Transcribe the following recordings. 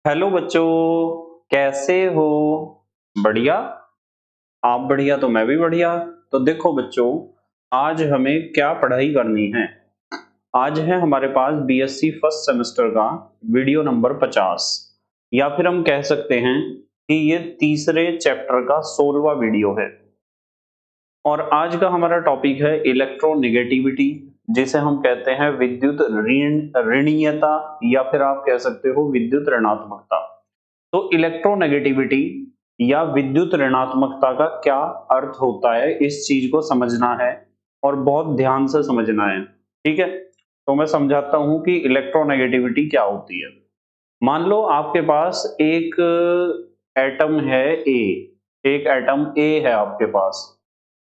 Hello बच्चों, कैसे हो? बढ़िया। आप बढ़िया तो मैं भी बढ़िया। तो देखो बच्चों, आज हमें क्या पढ़ाई करनी है। आज है हमारे पास बीएससी फर्स्ट सेमेस्टर का वीडियो नंबर 50, या फिर हम कह सकते हैं कि ये तीसरे चैप्टर का 16वां वीडियो है। और आज का हमारा टॉपिक है इलेक्ट्रोनेगेटिविटी, जिसे हम कहते हैं विद्युत ऋणीयता, या फिर आप कह सकते हो विद्युत ऋणात्मकता। तो इलेक्ट्रोनेगेटिविटी या विद्युत ऋणात्मकता का क्या अर्थ होता है, इस चीज को समझना है और बहुत ध्यान से समझना है। ठीक है, तो मैं समझाता हूं कि इलेक्ट्रोनेगेटिविटी क्या होती है। मान लो आपके पास एक एटम है ए, एक एटम ए है आपके पास,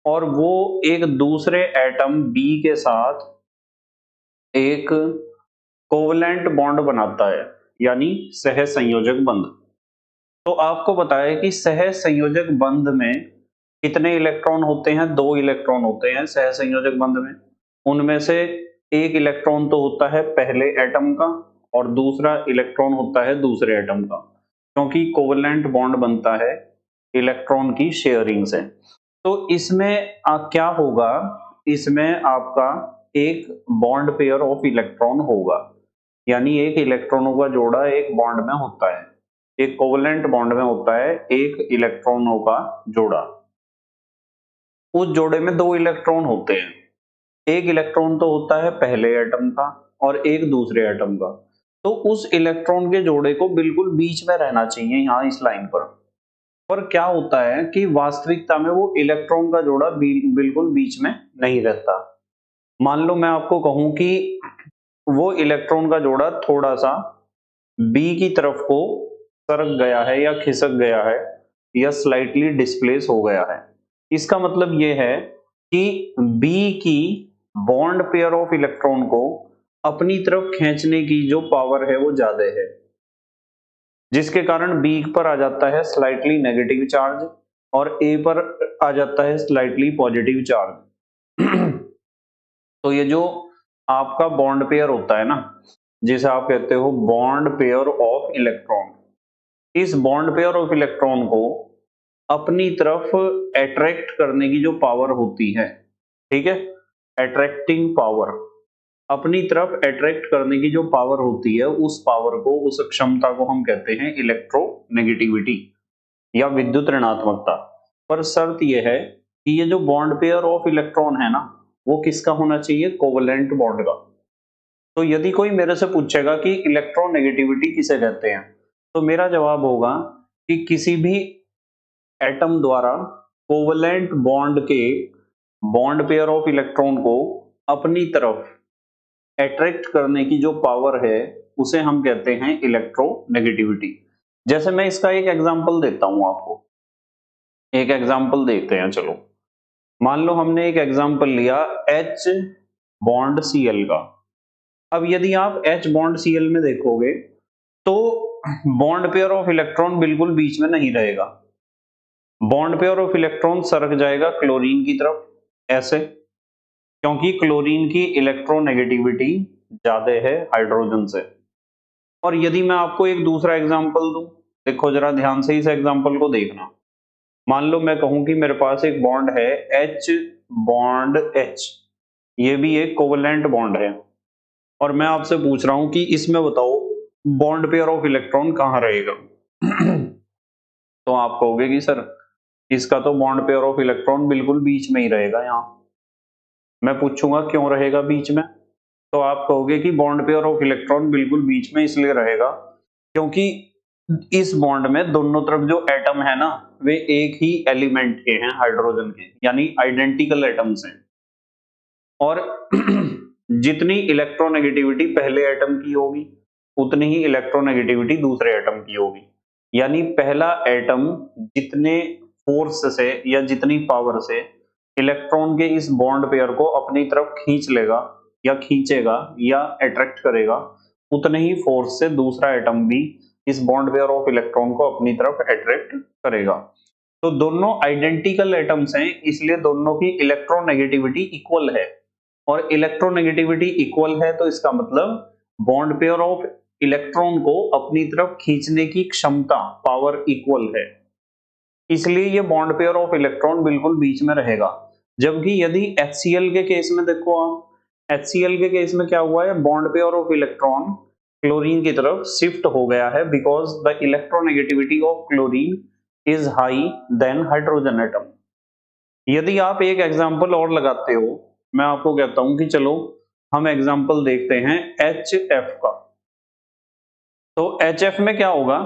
और वो एक दूसरे एटम बी के साथ एक कोवलेंट बॉन्ड बनाता है, यानी सहसंयोजक बंध। तो आपको पता है कि सहसंयोजक बंध में कितने इलेक्ट्रॉन होते हैं? 2 इलेक्ट्रॉन होते हैं सहसंयोजक बंध में। उनमें से एक इलेक्ट्रॉन तो होता है पहले एटम का और दूसरा इलेक्ट्रॉन होता है दूसरे एटम का, क्योंकि कोवलेंट बॉन्ड बनता है इलेक्ट्रॉन की शेयरिंग से। तो इसमें क्या होगा, इसमें आपका एक बॉन्ड पेयर ऑफ इलेक्ट्रॉन होगा, यानी एक इलेक्ट्रॉनों का जोड़ा एक बॉन्ड में होता है, एक कोवलेंट बॉन्ड में होता है एक इलेक्ट्रॉनों का जोड़ा। उस जोड़े में 2 इलेक्ट्रॉन होते हैं, एक इलेक्ट्रॉन तो होता है पहले एटम का और एक दूसरे एटम का। तो उस इलेक्ट्रॉन के जोड़े को बिल्कुल बीच में रहना चाहिए, यहाँ इस लाइन पर। पर क्या होता है कि वास्तविकता में वो इलेक्ट्रॉन का जोड़ा बिल्कुल बीच में नहीं रहता। मान लो मैं आपको कहूं कि वो इलेक्ट्रॉन का जोड़ा थोड़ा सा बी की तरफ को सरक गया है या खिसक गया है या स्लाइटली डिस्प्लेस हो गया है। इसका मतलब ये है कि बी की बॉन्ड पेयर ऑफ इलेक्ट्रॉन को अपनी तरफ खींचने की जो पावर है वो ज्यादा है, जिसके कारण बी पर आ जाता है स्लाइटली नेगेटिव चार्ज और ए पर आ जाता है स्लाइटली पॉजिटिव चार्ज। तो ये जो आपका बॉन्ड पेयर होता है ना, जिसे आप कहते हो बॉन्ड पेयर ऑफ इलेक्ट्रॉन, इस बॉन्ड पेयर ऑफ इलेक्ट्रॉन को अपनी तरफ अट्रैक्ट करने की जो पावर होती है, ठीक है, अट्रैक्टिंग पावर, अपनी तरफ अट्रैक्ट करने की जो पावर होती है, उस पावर को, उस क्षमता को हम कहते हैं इलेक्ट्रोनेगेटिविटी या विद्युत ऋणात्मकता। पर शर्त यह है कि ये जो बॉन्ड पेयर ऑफ इलेक्ट्रॉन है ना, वो किसका होना चाहिए? कोवलेंट बॉन्ड का। तो यदि कोई मेरे से पूछेगा कि इलेक्ट्रोनेगेटिविटी किसे कहते हैं, तो मेरा जवाब होगा कि किसी भी एटम द्वारा कोवलेंट बॉन्ड के बॉन्ड पेयर ऑफ इलेक्ट्रॉन को अपनी तरफ अट्रैक्ट करने की जो पावर है, उसे हम कहते हैं इलेक्ट्रोनेगेटिविटी। जैसे मैं इसका एक एग्जांपल देता हूं आपको, एक एग्जांपल देखते हैं। चलो, मान लो हमने एक एग्जांपल लिया H बॉन्ड Cl का। अब यदि आप H बॉन्ड Cl में देखोगे तो बॉन्ड पेयर ऑफ इलेक्ट्रॉन बिल्कुल बीच में नहीं रहेगा, बॉन्ड पेयर ऑफ इलेक्ट्रॉन सरक जाएगा क्लोरीन की तरफ, ऐसे, क्योंकि क्लोरीन की इलेक्ट्रोनेगेटिविटी ज्यादा है हाइड्रोजन से। और यदि मैं आपको एक दूसरा एग्जांपल दूं, देखो जरा ध्यान से इस एग्जांपल को देखना। मान लो मैं कहूं कि मेरे पास एक बॉन्ड है H बॉन्ड H, ये भी एक कोवलेंट बॉन्ड है, और मैं आपसे पूछ रहा हूं कि इसमें बताओ बॉन्ड पेयर ऑफ इलेक्ट्रॉन कहां रहेगा। तो आप कहोगे कि सर इसका तो बॉन्ड पेयर ऑफ इलेक्ट्रॉन बिल्कुल बीच में ही रहेगा। यहाँ मैं पूछूंगा क्यों रहेगा बीच में, तो आप कहोगे कि बॉन्ड पेयर ऑफ इलेक्ट्रॉन बिल्कुल बीच में इसलिए रहेगा क्योंकि इस बॉन्ड में दोनों तरफ जो एटम है ना, वे एक ही एलिमेंट के हैं, हाइड्रोजन के, यानी आइडेंटिकल एटम्स हैं। और जितनी इलेक्ट्रोनेगेटिविटी पहले एटम की होगी, उतनी ही इलेक्ट्रोनेगेटिविटी दूसरे एटम की होगी। यानी पहला एटम जितने फोर्स से या जितनी पावर से इलेक्ट्रॉन के इस बॉन्ड पेयर को अपनी तरफ खींच लेगा या खींचेगा या अट्रैक्ट करेगा, उतने ही फोर्स से दूसरा एटम भी इस बॉन्ड पेयर ऑफ इलेक्ट्रॉन को अपनी तरफ अट्रैक्ट करेगा। तो दोनों आइडेंटिकल एटम्स हैं, इसलिए दोनों की इलेक्ट्रोनेगेटिविटी इक्वल है। और इलेक्ट्रोनेगेटिविटी इक्वल है तो इसका मतलब बॉन्ड पेयर ऑफ इलेक्ट्रॉन को अपनी तरफ खींचने की क्षमता पावर इक्वल है, इसलिए ये बॉन्ड पेयर ऑफ इलेक्ट्रॉन बिल्कुल बीच में रहेगा। जबकि यदि HCl के केस में देखो आप, HCl के केस में क्या हुआ है, bond pair of electron chlorine की तरफ शिफ्ट हो गया है because the electronegativity of chlorine is high than hydrogen atom. यदि आप एक एग्जांपल और लगाते हो, मैं आपको कहता हूं कि चलो हम एग्जांपल देखते हैं HF का। तो HF में क्या होगा,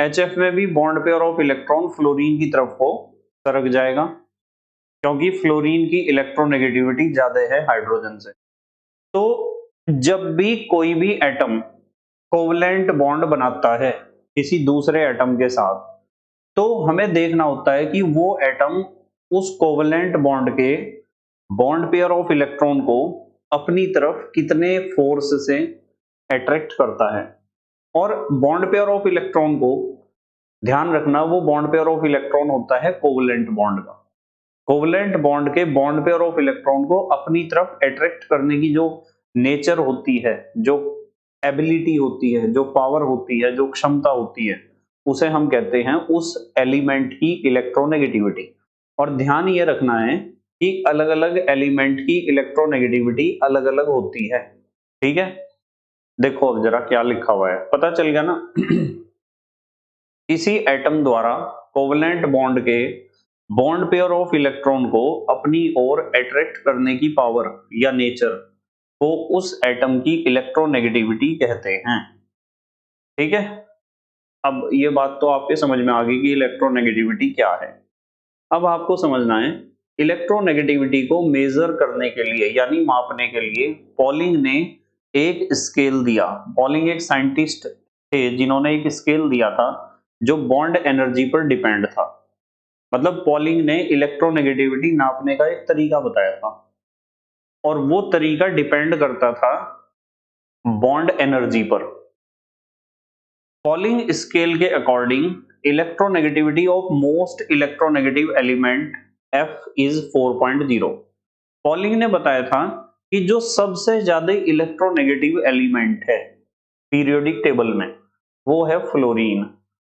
HF में भी bond pair of electron fluorine की तरफ को सरक जाएगा क्योंकि फ्लोरीन की इलेक्ट्रोनेगेटिविटी ज्यादा है हाइड्रोजन से। तो जब भी कोई भी एटम कोवलेंट बॉन्ड बनाता है किसी दूसरे एटम के साथ, तो हमें देखना होता है कि वो एटम उस कोवलेंट बॉन्ड के बॉन्ड पेयर ऑफ इलेक्ट्रॉन को अपनी तरफ कितने फोर्स से अट्रैक्ट करता है। और बॉन्ड पेयर ऑफ इलेक्ट्रॉन को ध्यान रखना, वो बॉन्ड पेयर ऑफ इलेक्ट्रॉन होता है कोवलेंट बॉन्ड का। कोवलेंट बॉन्ड के बॉन्ड पेयर ऑफ इलेक्ट्रॉन को अपनी तरफ अट्रैक्ट करने की जो नेचर होती है, जो एबिलिटी होती है, जो पावर होती है, जो क्षमता होती है, उसे हम कहते हैं उस एलिमेंट की इलेक्ट्रोनेगेटिविटी। और ध्यान ये रखना है कि अलग अलग एलिमेंट की इलेक्ट्रोनेगेटिविटी अलग अलग होती है, ठीक है। देखो अब जरा क्या लिखा हुआ है, पता चल गया ना। किसी एटम द्वारा कोवलेंट बॉन्ड के बॉन्ड पेयर ऑफ इलेक्ट्रॉन को अपनी ओर अट्रैक्ट करने की पावर या नेचर को उस एटम की इलेक्ट्रोनेगेटिविटी कहते हैं, ठीक है। अब ये बात तो आपके समझ में आ गई कि इलेक्ट्रोनेगेटिविटी क्या है। अब आपको समझना है इलेक्ट्रोनेगेटिविटी को मेजर करने के लिए यानी मापने के लिए पॉलिंग ने एक स्केल दिया। पॉलिंग एक साइंटिस्ट थे जिन्होंने एक स्केल दिया था जो बॉन्ड एनर्जी पर डिपेंड था। मतलब पॉलिंग ने इलेक्ट्रोनेगेटिविटी नापने का एक तरीका बताया था और वो तरीका डिपेंड करता था बॉन्ड एनर्जी पर। पॉलिंग स्केल के according electronegativity of most electronegative element F is 4.0। Polling ने बताया था कि जो सबसे ज्यादा इलेक्ट्रोनेगेटिव एलिमेंट है पीरियोडिक टेबल में वो है फ्लोरीन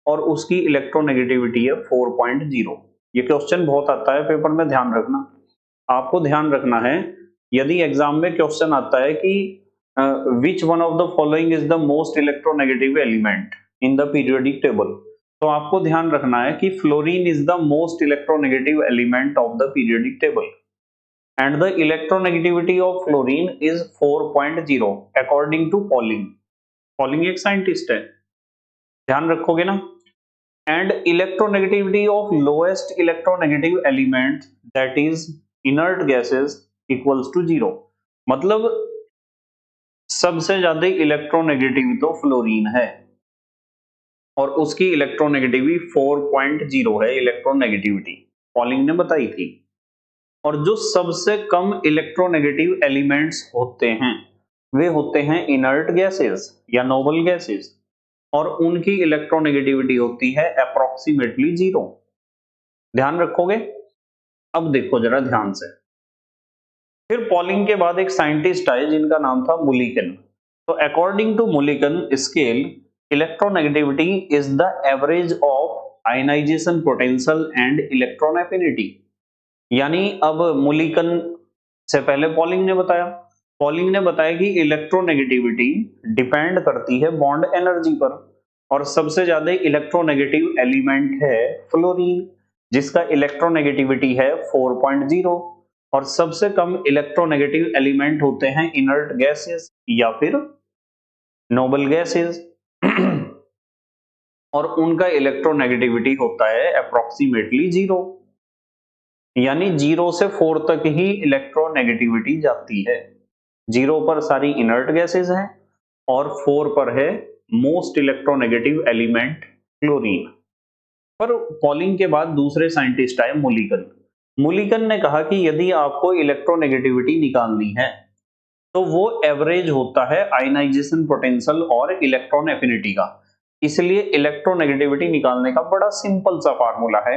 और उसकी इलेक्ट्रोनेगेटिविटी है 4.0। ये क्वेश्चन बहुत आता है पेपर में, ध्यान रखना। आपको ध्यान रखना है यदि एग्जाम में क्वेश्चन आता है कि which one of the following is the most electronegative element in the periodic table, तो आपको ध्यान रखना है कि fluorine is the most electronegative element of the periodic table and the electronegativity of fluorine is 4.0 according to Pauling। Pauling एक scientist है, ध्यान रखोगे ना। and electronegativity of lowest electronegative element that is inert gases equals to 0। मतलब सबसे ज्यादा electronegative तो fluorine है और उसकी इलेक्ट्रोनेगेटिविटी 4.0 है इलेक्ट्रोनेगेटिविटी, पॉलिंग ने बताई थी। और जो सबसे कम इलेक्ट्रोनेगेटिव एलिमेंट्स होते हैं वे होते हैं इनर्ट गैसेस या नोबल गैसेस और उनकी इलेक्ट्रोनेगेटिविटी होती है अप्रोक्सीमेटली 0। ध्यान रखोगे। अब देखो जरा ध्यान से, फिर पॉलिंग के बाद एक साइंटिस्ट आए जिनका नाम था मुलिकन। तो according to Mulliken scale electronegativity is the average of ionisation potential and electron affinity. यानी अब मुलिकन से पहले पॉलिंग ने बताया, पॉलिंग ने बताया कि इलेक्ट्रोनेगेटिविटी डिपेंड करती है बॉन्ड एनर्जी पर और सबसे ज्यादा इलेक्ट्रोनेगेटिव एलिमेंट है फ्लोरीन जिसका इलेक्ट्रोनेगेटिविटी है 4.0 और सबसे कम इलेक्ट्रोनेगेटिव एलिमेंट होते हैं इनर्ट गैसेस या फिर नोबल गैसेस और उनका इलेक्ट्रोनेगेटिविटी होता है अप्रोक्सीमेटली 0। यानी 0 से 4 तक ही इलेक्ट्रोनेगेटिविटी जाती है। 0 पर सारी इनर्ट गैसेस हैं और 4 पर है मोस्ट इलेक्ट्रोनेगेटिव एलिमेंट क्लोरीन। पर पॉलिंग के बाद दूसरे साइंटिस्ट आए मुलिकन। मुलिकन ने कहा कि यदि आपको इलेक्ट्रोनेगेटिविटी निकालनी है तो वो एवरेज होता है आयनाइजेशन पोटेंशियल और इलेक्ट्रॉन एफिनिटी का। इसलिए इलेक्ट्रोनेगेटिविटी निकालने का बड़ा सिंपल सा फार्मूला है,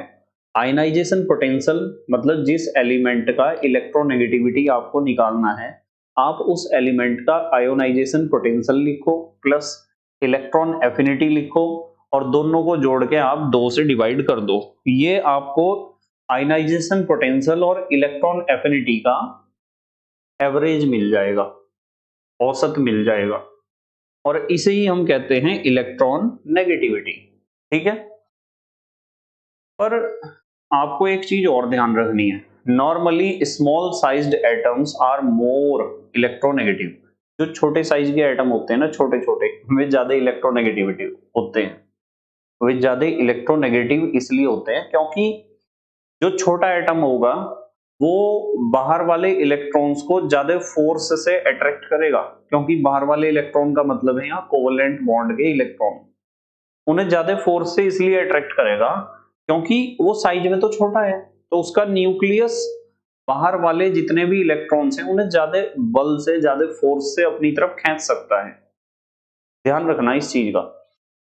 आयनाइजेशन पोटेंशियल मतलब जिस एलिमेंट का इलेक्ट्रोनेगेटिविटी आपको निकालना है आप उस एलिमेंट का आयोनाइजेशन पोटेंशियल लिखो प्लस इलेक्ट्रॉन एफिनिटी लिखो और दोनों को जोड़ के आप 2 से डिवाइड कर दो। ये आपको आयनाइजेशन पोटेंशियल और इलेक्ट्रॉन एफिनिटी का एवरेज मिल जाएगा, औसत मिल जाएगा, और इसे ही हम कहते हैं इलेक्ट्रॉन नेगेटिविटी। ठीक है, पर आपको एक चीज और ध्यान रखनी है, normally small sized atoms are more electronegative. जो छोटे साइज के एटम होते हैं ना, छोटे छोटे, वे ज्यादा इलेक्ट्रोनेगेटिविटी होते हैं। वे ज्यादा इलेक्ट्रोनेगेटिव इसलिए होते हैं क्योंकि जो छोटा एटम होगा वो बाहर वाले इलेक्ट्रॉन्स को ज्यादा फोर्स से अट्रैक्ट करेगा, क्योंकि बाहर वाले इलेक्ट्रॉन का मतलब है यहाँ कोवेलेंट बॉन्ड के इलेक्ट्रॉन। उन्हें ज्यादा फोर्स से इसलिए अट्रैक्ट करेगा क्योंकि वो साइज में तो छोटा है, तो उसका न्यूक्लियस बाहर वाले जितने भी इलेक्ट्रॉन्स हैं उन्हें ज्यादा बल से, ज्यादा फोर्स से अपनी तरफ खींच सकता है। ध्यान रखना इस चीज का।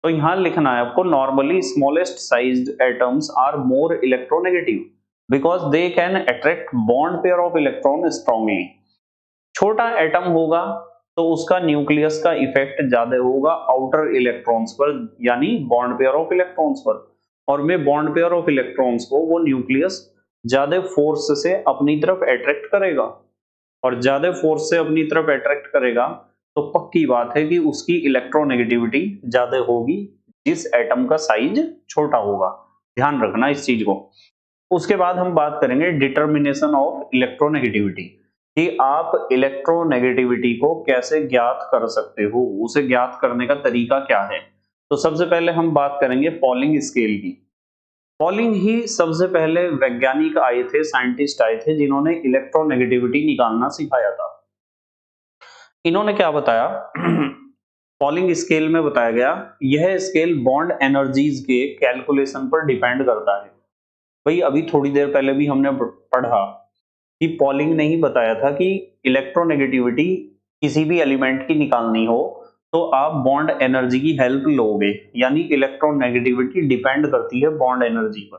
तो यहां लिखना है आपको, normally smallest sized atoms are more electronegative because they can attract bond pair of electron strongly. छोटा एटम होगा तो उसका न्यूक्लियस का इफेक्ट ज्यादा होगा आउटर इलेक्ट्रॉन्स पर, यानी बॉन्ड पेयर ऑफ इलेक्ट्रॉन्स पर, और में बॉन्ड पेयर ऑफ इलेक्ट्रॉन्स को वो न्यूक्लियस ज्यादा फोर्स से अपनी तरफ अट्रैक्ट करेगा, और ज्यादा फोर्स से अपनी तरफ अट्रैक्ट करेगा तो पक्की बात है कि उसकी इलेक्ट्रोनेगेटिविटी ज्यादा होगी जिस एटम का साइज छोटा होगा। ध्यान रखना इस चीज को। उसके बाद हम बात करेंगे डिटर्मिनेशन ऑफ इलेक्ट्रोनेगेटिविटी, कि आप इलेक्ट्रोनेगेटिविटी को कैसे ज्ञात कर सकते हो, उसे ज्ञात करने का तरीका क्या है। तो सबसे पहले हम बात करेंगे पॉलिंग स्केल की। पॉलिंग ही सबसे पहले वैज्ञानिक आए थे, साइंटिस्ट आए थे जिन्होंने इलेक्ट्रोनेगेटिविटी निकालना सिखाया था। इन्होंने क्या बताया पॉलिंग स्केल में बताया गया, यह स्केल बॉन्ड एनर्जीज के कैलकुलेशन पर डिपेंड करता है। भाई अभी थोड़ी देर पहले भी हमने पढ़ा कि पॉलिंग ने ही बताया था कि इलेक्ट्रोनेगेटिविटी किसी भी एलिमेंट की निकालनी हो तो आप बॉन्ड एनर्जी की हेल्प लोगे, यानी इलेक्ट्रोनेगेटिविटी डिपेंड करती है बॉन्ड एनर्जी पर।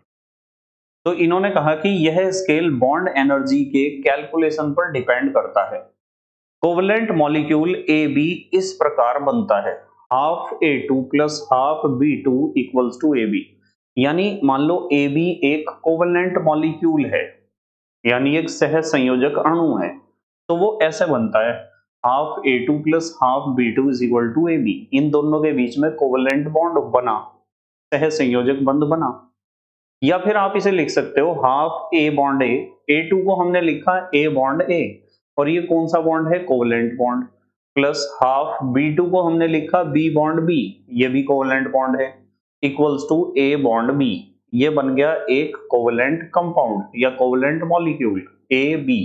तो इन्होंने कहा कि यह स्केल बॉन्ड एनर्जी के कैलकुलेशन पर डिपेंड करता है। कोवलेंट मॉलिक्यूल ए बी इस प्रकार बनता है, half A2 plus half B2 equals to AB। यानी मान लो AB एक कोवलेंट मॉलिक्यूल है, यानी एक सह संयोजक अणु है, तो वो ऐसे बनता है, half A2 plus half B2 is equal to AB। इन दोनों के बीच में कोवलेंट बॉन्ड बना, सह संयोजक बंध बना। या फिर आप इसे लिख सकते हो half A bond A, A2 को हमने लिखा A बॉन्ड A, और ये कौन सा बॉन्ड है, covalent bond, plus half B2 को हमने लिखा B बॉन्ड B, ये भी कोवलेंट बॉन्ड है, equals to A bond B। ये बन गया एक कोवलेंट कंपाउंड या कोवलेंट मॉलिक्यूल AB।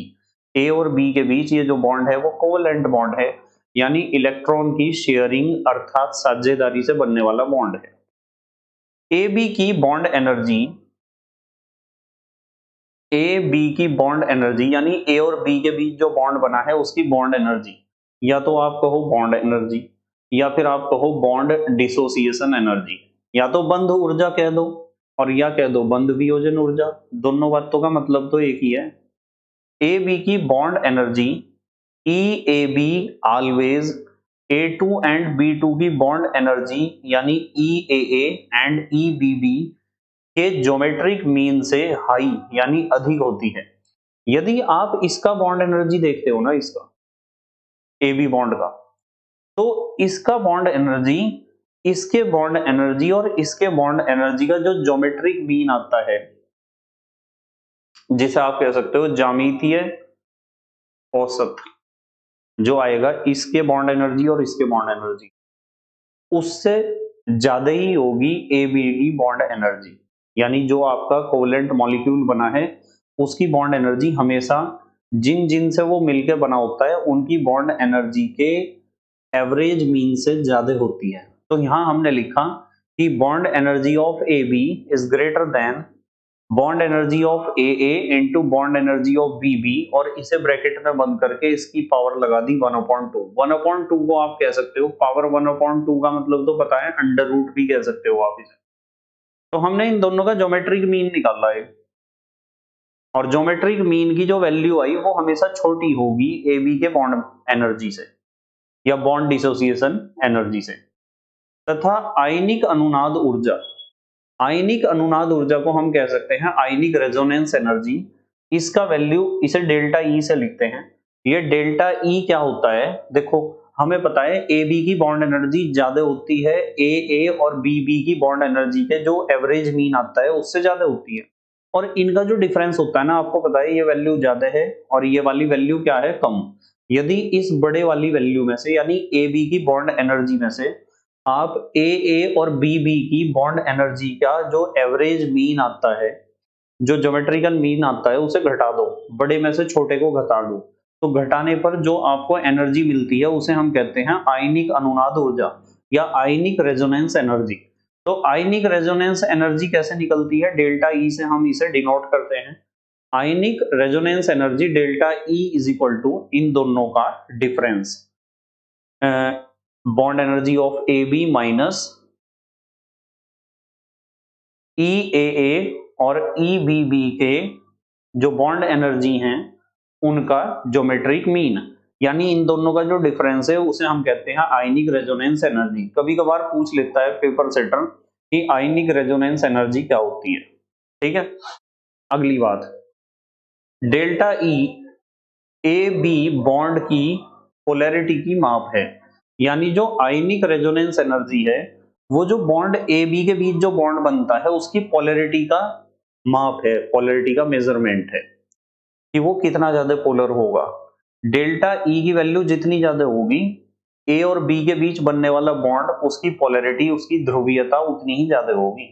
A और B के बीच ये जो बॉन्ड है वो कोवलेंट बॉन्ड है, यानी इलेक्ट्रॉन की शेयरिंग अर्थात साझेदारी से बनने वाला बॉन्ड है। AB की बॉन्ड एनर्जी, ए बी की बॉन्ड एनर्जी, यानी ए और बी के बीच जो बॉन्ड बना है उसकी बॉन्ड एनर्जी, या तो आप कहो बॉन्ड एनर्जी या फिर आप कहो बॉन्ड डिसोसिएशन एनर्जी, या तो बंध ऊर्जा कह दो और या कह दो बंध वियोजन ऊर्जा। दोनों बातों का मतलब तो एक ही है। ए बी की bond energy E A B always A2 and B2 की बॉन्ड एनर्जी यानी E A and E B B के ज्योमेट्रिक मीन से हाई यानी अधिक होती है। यदि आप इसका बॉन्ड एनर्जी देखते हो ना, इसका ए बी बॉन्ड का, तो इसका बॉन्ड एनर्जी, इसके बॉन्ड एनर्जी और इसके बॉन्ड एनर्जी का जो ज्योमेट्रिक मीन आता है, जिसे आप कह सकते हो ज्यामितीय औसत, जो आएगा इसके बॉन्ड एनर्जी और इसके बॉन्ड एनर्जी, उससे ज्यादा ही होगी ए बी की बॉन्ड एनर्जी। यानी जो आपका कोवलेंट मॉलिक्यूल बना है उसकी बॉन्ड एनर्जी हमेशा जिन जिन से वो मिलकर बना होता है उनकी बॉन्ड एनर्जी के एवरेज मीन से ज्यादा होती है। तो यहां हमने लिखा कि bond energy of A B is greater than bond energy of A into bond energy of B B, और इसे ब्रैकेट में बंद करके इसकी पावर लगा दी 1/2। 1/2 को आप कह सकते हो पावर 1/2 का मतलब तो पता है, अंडर रूट भी कह सकते हो आप इसे। तो हमने इन दोनों का ज्योमेट्रिक मीन निकाला है, और ज्योमेट्रिक मीन की जो वैल्यू आई वो हमेशा छोटी होगी ए बी के बॉन्ड एनर्जी से या बॉन्ड डिसोसिएशन एनर्जी से। तथा आयनिक अनुनाद ऊर्जा। आयनिक अनुनाद ऊर्जा को हम कह सकते हैं आयनिक रेजोनेंस एनर्जी। इसका वैल्यू इसे डेल्टा ई से लिखते हैं। ये डेल्टा ई क्या होता है, देखो हमें पता है ए बी की बॉन्ड एनर्जी ज्यादा होती है ए और बी की बॉन्ड एनर्जी के जो एवरेज मीन आता है उससे ज्यादा होती है, और इनका जो डिफरेंस होता है ना, आपको पता है ये वैल्यू ज्यादा है और ये वाली वैल्यू क्या है, कम। यदि इस बड़े वाली वैल्यू में से यानी ए बी की बॉन्ड एनर्जी में से आप ए और बी की बॉन्ड एनर्जी का जो एवरेज मीन आता है, जो ज्योमेट्रिकल मीन आता है, उसे घटा दो, बड़े में से छोटे को घटा दो, तो घटाने पर जो आपको एनर्जी मिलती है उसे हम कहते हैं आयनिक अनुनाद ऊर्जा या आयनिक रेजोनेंस एनर्जी। तो आयनिक रेजोनेंस एनर्जी कैसे निकलती है, डेल्टा ई से हम इसे डिनोट करते हैं। Ionic resonance energy delta E is equal to इन दोनों का difference, bond energy of A B minus E A और ई बी के जो बॉन्ड एनर्जी हैं उनका ज्योमेट्रिक मीन, यानी इन दोनों का जो डिफरेंस है उसे हम कहते हैं आयनिक रेजोनेंस एनर्जी। कभी कभार पूछ लेता है पेपर सेटर कि आयनिक रेजोनेंस एनर्जी क्या होती है। ठीक है, अगली बात, delta E A B bond की पोलैरिटी की माप है। यानी जो आयनिक रेजोनेंस एनर्जी है वो जो बॉन्ड ए बी के बीच जो बॉन्ड बनता है उसकी पोलैरिटी का माप है, पोलैरिटी का मेजरमेंट है कि वो कितना ज्यादा पोलर होगा। डेल्टा ई की वैल्यू जितनी ज्यादा होगी, ए और बी के बीच बनने वाला बॉन्ड उसकी पोलैरिटी, उसकी ध्रुवीयता उतनी ही ज्यादा होगी।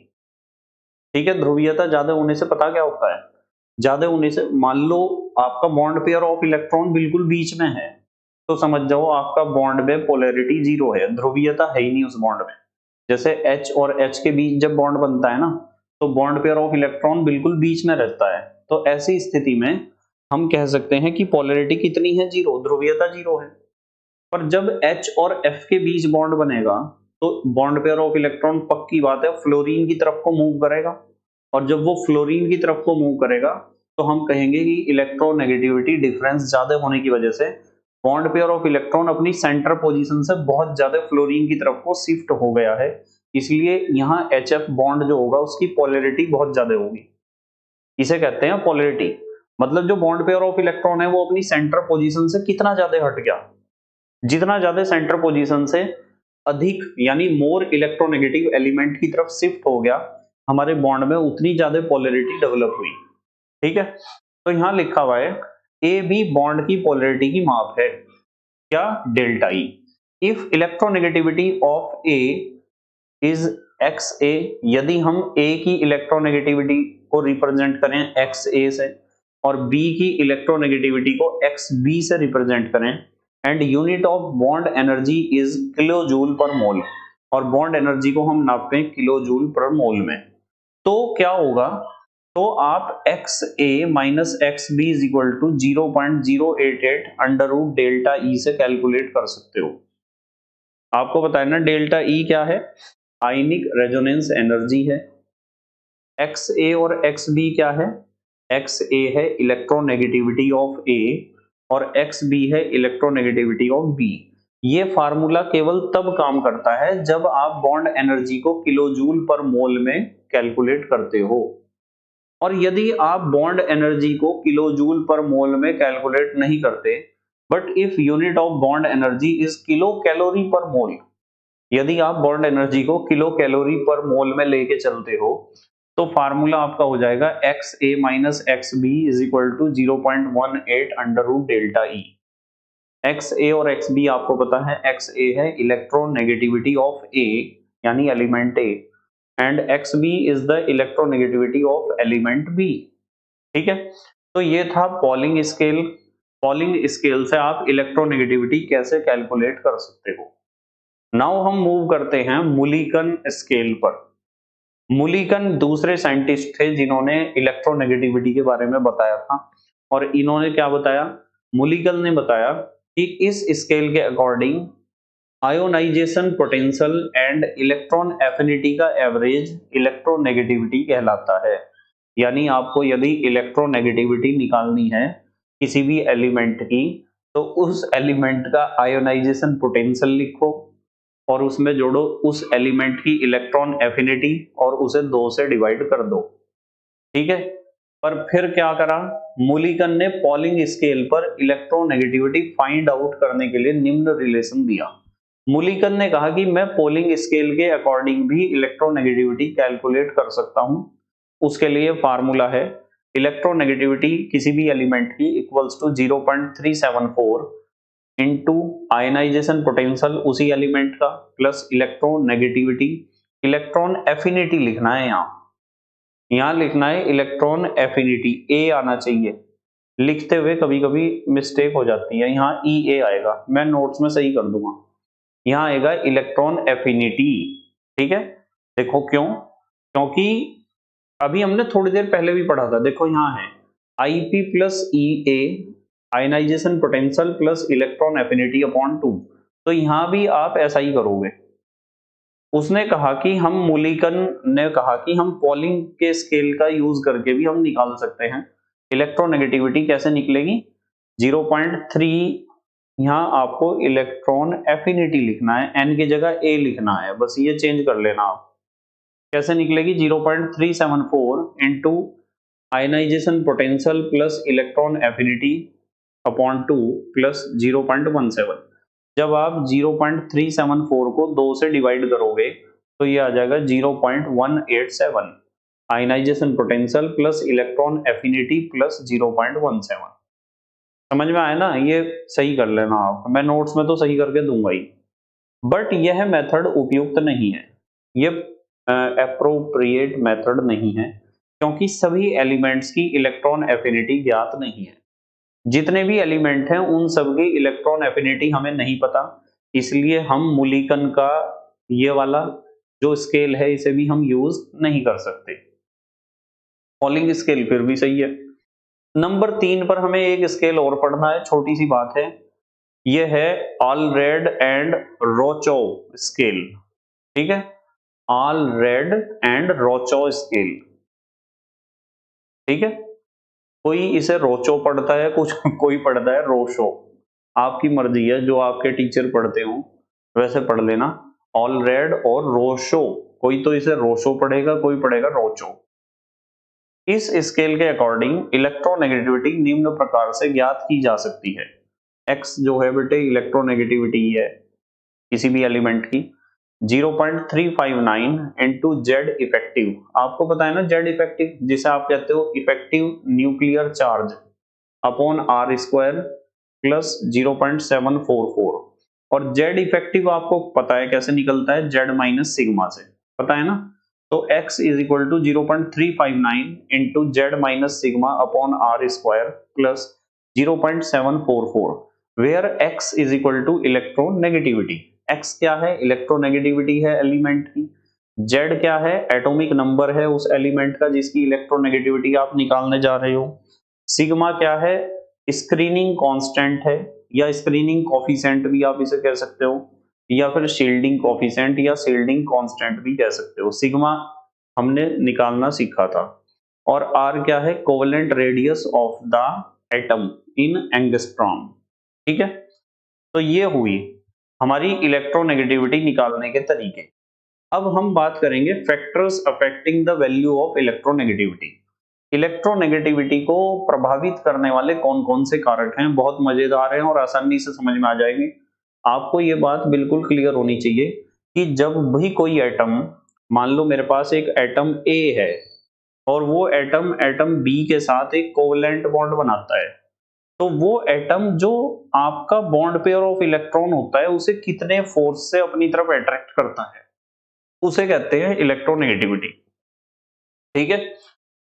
ठीक है, ध्रुवीयता ज्यादा होने से पता क्या होता है, ज्यादा होने से मान लो आपका बॉन्ड पेयर ऑफ इलेक्ट्रॉन बिल्कुल बीच में है, तो समझ जाओ आपका बॉन्ड में पोलैरिटी जीरो है, ध्रुवीयता है ही नहीं उस बॉन्ड में। जैसे H और H के बीच जब बॉन्ड बनता है ना, तो बॉन्ड पेयर ऑफ इलेक्ट्रॉन बिल्कुल बीच में रहता है, तो ऐसी स्थिति में हम कह सकते हैं कि पोलैरिटी कितनी है, जीरो, ध्रुवीयता जीरो है। पर जब H और F के बीच बॉन्ड बनेगा तो बॉन्ड पेयर ऑफ इलेक्ट्रॉन पक्की बात है फ्लोरीन की तरफ को मूव करेगा, और जब वो फ्लोरीन की तरफ को मूव करेगा तो हम कहेंगे कि इलेक्ट्रोनेगेटिविटी डिफरेंस ज्यादा होने की वजह से बॉन्ड पेयर ऑफ इलेक्ट्रॉन अपनी सेंटर पोजीशन से बहुत ज्यादा फ्लोरीन की तरफ को शिफ्ट हो गया है, इसलिए यहाँ HF बॉन्ड जो होगा उसकी पोलैरिटी बहुत ज्यादा होगी। इसे कहते हैं पोलैरिटी, मतलब जो बॉन्ड पेयर ऑफ इलेक्ट्रॉन है वो अपनी सेंटर पोजीशन से कितना ज्यादा हट गया, जितना ज्यादा सेंटर पोजीशन से अधिक यानी मोर इलेक्ट्रोनेगेटिव एलिमेंट की तरफ शिफ्ट हो गया हमारे बॉन्ड में, उतनी ज्यादा पोलैरिटी डेवलप हुई। ठीक है, तो यहां लिखा हुआ है ए बी बॉन्ड की पोलैरिटी की माप है क्या, delta E. If electronegativity of A is X A, यदि हम ए की इलेक्ट्रोनेगेटिविटी को रिप्रेजेंट करें एक्स ए से और बी की इलेक्ट्रोनेगेटिविटी को एक्स बी से रिप्रेजेंट करें, and unit of bond energy is kilo joule per mole, और बॉन्ड एनर्जी को हम नापते हैं किलो जूल पर मोल में, तो क्या होगा, तो आप X A minus X B is equal to 0.088 under root delta E से कैलकुलेट कर सकते हो। आपको पता है ना डेल्टा ई क्या है, आयनिक रेजोनेंस एनर्जी है। एक्स ए और एक्स बी क्या है, एक्स ए है इलेक्ट्रोनेगेटिविटी ऑफ ए और एक्स बी है इलेक्ट्रोनेगेटिविटी ऑफ बी। ये फार्मूला केवल तब काम करता है जब आप बॉन्ड एनर्जी को किलो जूल पर मोल में कैलकुलेट करते हो, और यदि आप बॉन्ड एनर्जी को किलो जूल पर मोल में कैलकुलेट नहीं करते, but if unit of bond energy is kilo calorie पर मोल, यदि आप बॉन्ड एनर्जी को किलो कैलोरी पर मोल में लेके चलते हो, तो फार्मूला आपका हो जाएगा X A minus X B is equal to 0.18 under root delta E. X A और एक्स बी आपको पता है, एक्स ए है इलेक्ट्रोनेगेटिविटी ऑफ ए यानी element A, and X B is the electronegativity of element B. ठीक है, तो ये था पॉलिंग स्केल। पॉलिंग स्केल से आप इलेक्ट्रोनेगेटिविटी कैसे कैलकुलेट कर सकते हो। नाउ हम मूव करते हैं मुलिकन स्केल पर। मुलिकन दूसरे साइंटिस्ट थे जिन्होंने इलेक्ट्रोनेगेटिविटी के बारे में बताया था, और इन्होंने क्या बताया, मुलिकन ने बताया कि इस स्केल के according ionization potential and electron affinity का एवरेज इलेक्ट्रोनेगेटिविटी कहलाता है। यानी आपको यदि इलेक्ट्रोनेगेटिविटी निकालनी है किसी भी एलिमेंट की, तो उस एलिमेंट का आयोनाइजेशन पोटेंशियल लिखो और उसमें जोड़ो उस एलिमेंट की इलेक्ट्रॉन एफिनिटी और उसे 2 से डिवाइड कर दो, ठीक है। पर फिर क्या करा, मूलिकन ने पॉलिंग स्केल पर इलेक्ट्रोनेगेटिविटी फाइंड आउट करने के लिए निम्न रिलेशन दिया। मूलिकन ने कहा कि मैं पोलिंग स्केल के अकॉर्डिंग भी इलेक्ट्रोनेगेटिविटी कैलकुलेट कर सकता हूं। उसके लिए फार्मूला है इलेक्ट्रोनेगेटिविटी किसी भी एलिमेंट की equals to 0.374 into ionisation potential उसी एलिमेंट का प्लस इलेक्ट्रोनेगेटिविटी, इलेक्ट्रॉन एफिनिटी लिखना है यहां लिखना है इलेक्ट्रॉन एफिनिटी, ए आना चाहिए, लिखते हुए कभी कभी मिस्टेक हो जाती है, यहाँ ई ए आएगा, मैं नोट्स में सही कर दूंगा, यहाँ आएगा इलेक्ट्रॉन एफिनिटी, ठीक है। देखो क्यों, क्योंकि अभी हमने थोड़ी देर पहले भी पढ़ा था, देखो यहाँ है Ip plus E A ionisation potential plus electron affinity upon 2, तो यहाँ भी आप ऐसा ही करोगे। उसने कहा कि हम मूलिकन ने कहा कि हम पॉलिंग के स्केल का यूज करके भी हम निकाल सकते हैं इलेक्ट्रोनेगेटिविटी, कैसे निकलेगी 0.3, यहाँ आपको इलेक्ट्रॉन एफिनिटी लिखना है, एन की जगह ए लिखना है, बस ये चेंज कर लेना आप। कैसे निकलेगी 0.374 into ionisation potential plus electron affinity upon 2 plus 0.17। जब आप 0.374 को 2 से डिवाइड करोगे तो ये आ जाएगा 0.187 ionisation potential plus electron affinity plus 0.17। समझ में आया ना, ये सही कर लेना आप, मैं नोट्स में तो सही करके दूंगा ही, बट यह मेथड उपयुक्त नहीं है, ये एप्रोप्रिएट मेथड नहीं है, क्योंकि सभी एलिमेंट्स की इलेक्ट्रॉन एफिनिटी ज्ञात नहीं है। जितने भी एलिमेंट हैं उन सब की इलेक्ट्रॉन एफिनिटी हमें नहीं पता, इसलिए हम मूलिकन का ये वाला जो स्केल है इसे भी हम यूज नहीं कर सकते। पॉलिंग स्केल फिर भी सही है। नंबर 3 पर हमें एक स्केल और पढ़ना है, छोटी सी बात है, यह है ऑलरेड एंड रोचोव स्केल, ठीक है, ऑलरेड एंड रोचोव स्केल, ठीक है। कोई इसे रोचो पढ़ता है, कुछ कोई पढ़ता है रोशो, आपकी मर्जी है, जो आपके टीचर पढ़ते हो वैसे पढ़ लेना, ऑलरेड और रोशो, कोई तो इसे रोशो पढ़ेगा, कोई पढ़ेगा रोचो। इस स्केल के अकॉर्डिंग इलेक्ट्रोनेगेटिविटी निम्न प्रकार से ज्ञात की जा सकती है। एक्स जो है बेटे इलेक्ट्रोनेगेटिविटी है किसी भी एलिमेंट की 0.359 इंटू जेड इफेक्टिव, आपको पता है ना जेड इफेक्टिव, जिसे आप कहते हो effective nuclear charge upon R square plus 0.744, और जेड इफेक्टिव आपको पता है कैसे निकलता है, जेड माइनस सिग्मा से, पता है ना। तो x is equal to 0.359 into Z minus sigma upon R square plus 0.744, where x is equal to electronegativity, x क्या है, इलेक्ट्रोनेगेटिविटी है एलिमेंट की, z क्या है, एटॉमिक नंबर है उस एलिमेंट का जिसकी इलेक्ट्रोनेगेटिविटी आप निकालने जा रहे हो, सिग्मा क्या है, स्क्रीनिंग कांस्टेंट है, या स्क्रीनिंग कॉफिशिएंट भी आप इसे कह सकते हो, या फिर शील्डिंग कॉफिशिएंट या शील्डिंग कांस्टेंट भी कह सकते हो, सिग्मा हमने निकालना सीखा था, और आर क्या है, covalent radius of the atom in angstrom, ठीक है। तो ये हुई हमारी इलेक्ट्रोनेगेटिविटी निकालने के तरीके। अब हम बात करेंगे factors affecting the value of electronegativity. Electronegativity को प्रभावित करने वाले कौन कौन से कारक हैं, बहुत मजेदार हैं और आसानी से समझ में आ जाएंगे। आपको ये बात बिल्कुल क्लियर होनी चाहिए कि जब भी कोई एटम, मान लो मेरे पास एक एटम ए है और वो एटम एटम बी के साथ एक कोवेलेंट बॉन्ड बनाता है, तो वो एटम जो आपका बॉन्ड पेयर ऑफ इलेक्ट्रॉन होता है उसे कितने फोर्स से अपनी तरफ अट्रैक्ट करता है, उसे कहते हैं इलेक्ट्रोनेगेटिविटी, ठीक है।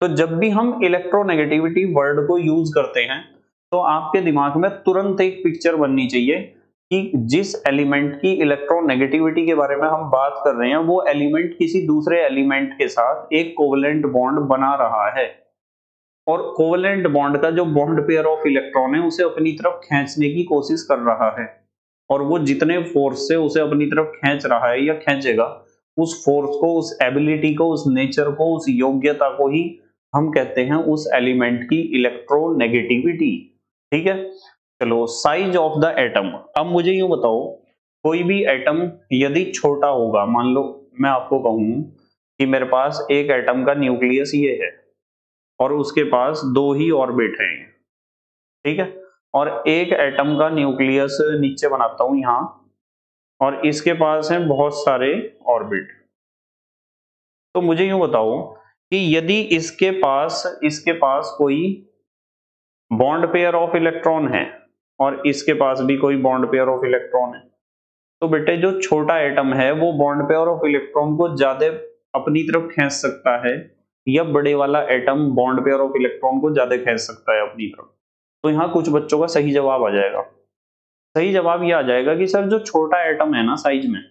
तो जब भी हम इलेक्ट्रोनेगेटिविटी वर्ड को यूज करते हैं तो आपके दिमाग में तुरंत एक पिक्चर बननी चाहिए कि जिस एलिमेंट की इलेक्ट्रोनेगेटिविटी के बारे में हम बात कर रहे हैं वो एलिमेंट किसी दूसरे एलिमेंट के साथ एक कोवेलेंट बॉन्ड बना रहा है, और कोवेलेंट बॉन्ड का जो बॉन्ड पेयर ऑफ इलेक्ट्रॉन है उसे अपनी तरफ खींचने की कोशिश कर रहा है, और वो जितने फोर्स से उसे अपनी तरफ खींच रहा है या खींचेगा, उस फोर्स को, उस एबिलिटी को, उस नेचर को, उस योग्यता को ही हम कहते हैं उस एलिमेंट की इलेक्ट्रोनेगेटिविटी, ठीक है। चलो साइज ऑफ द एटम, अब मुझे यूं बताओ कोई भी एटम यदि छोटा होगा, मान लो मैं आपको कहूं कि मेरे पास एक एटम का न्यूक्लियस ये है और उसके पास दो ही ऑर्बिट हैं, ठीक है, और एक एटम का न्यूक्लियस नीचे बनाता हूं यहां और इसके पास हैं बहुत सारे ऑर्बिट। तो मुझे यूं बताओ कि यदि इसके पास कोई बॉन्ड पेयर ऑफ इलेक्ट्रॉन है और इसके पास भी कोई बॉन्ड पेयर ऑफ इलेक्ट्रॉन है, तो बेटे जो छोटा एटम है वो बॉन्ड पेयर ऑफ इलेक्ट्रॉन को ज्यादा अपनी तरफ खींच सकता है या बड़े वाला atom bond pair of electron को ज्यादा खींच सकता है अपनी तरफ। तो यहाँ कुछ बच्चों का सही जवाब आ जाएगा। सही जवाब ये आ जाएगा कि सर जो छोटा एटम है ना साइज में,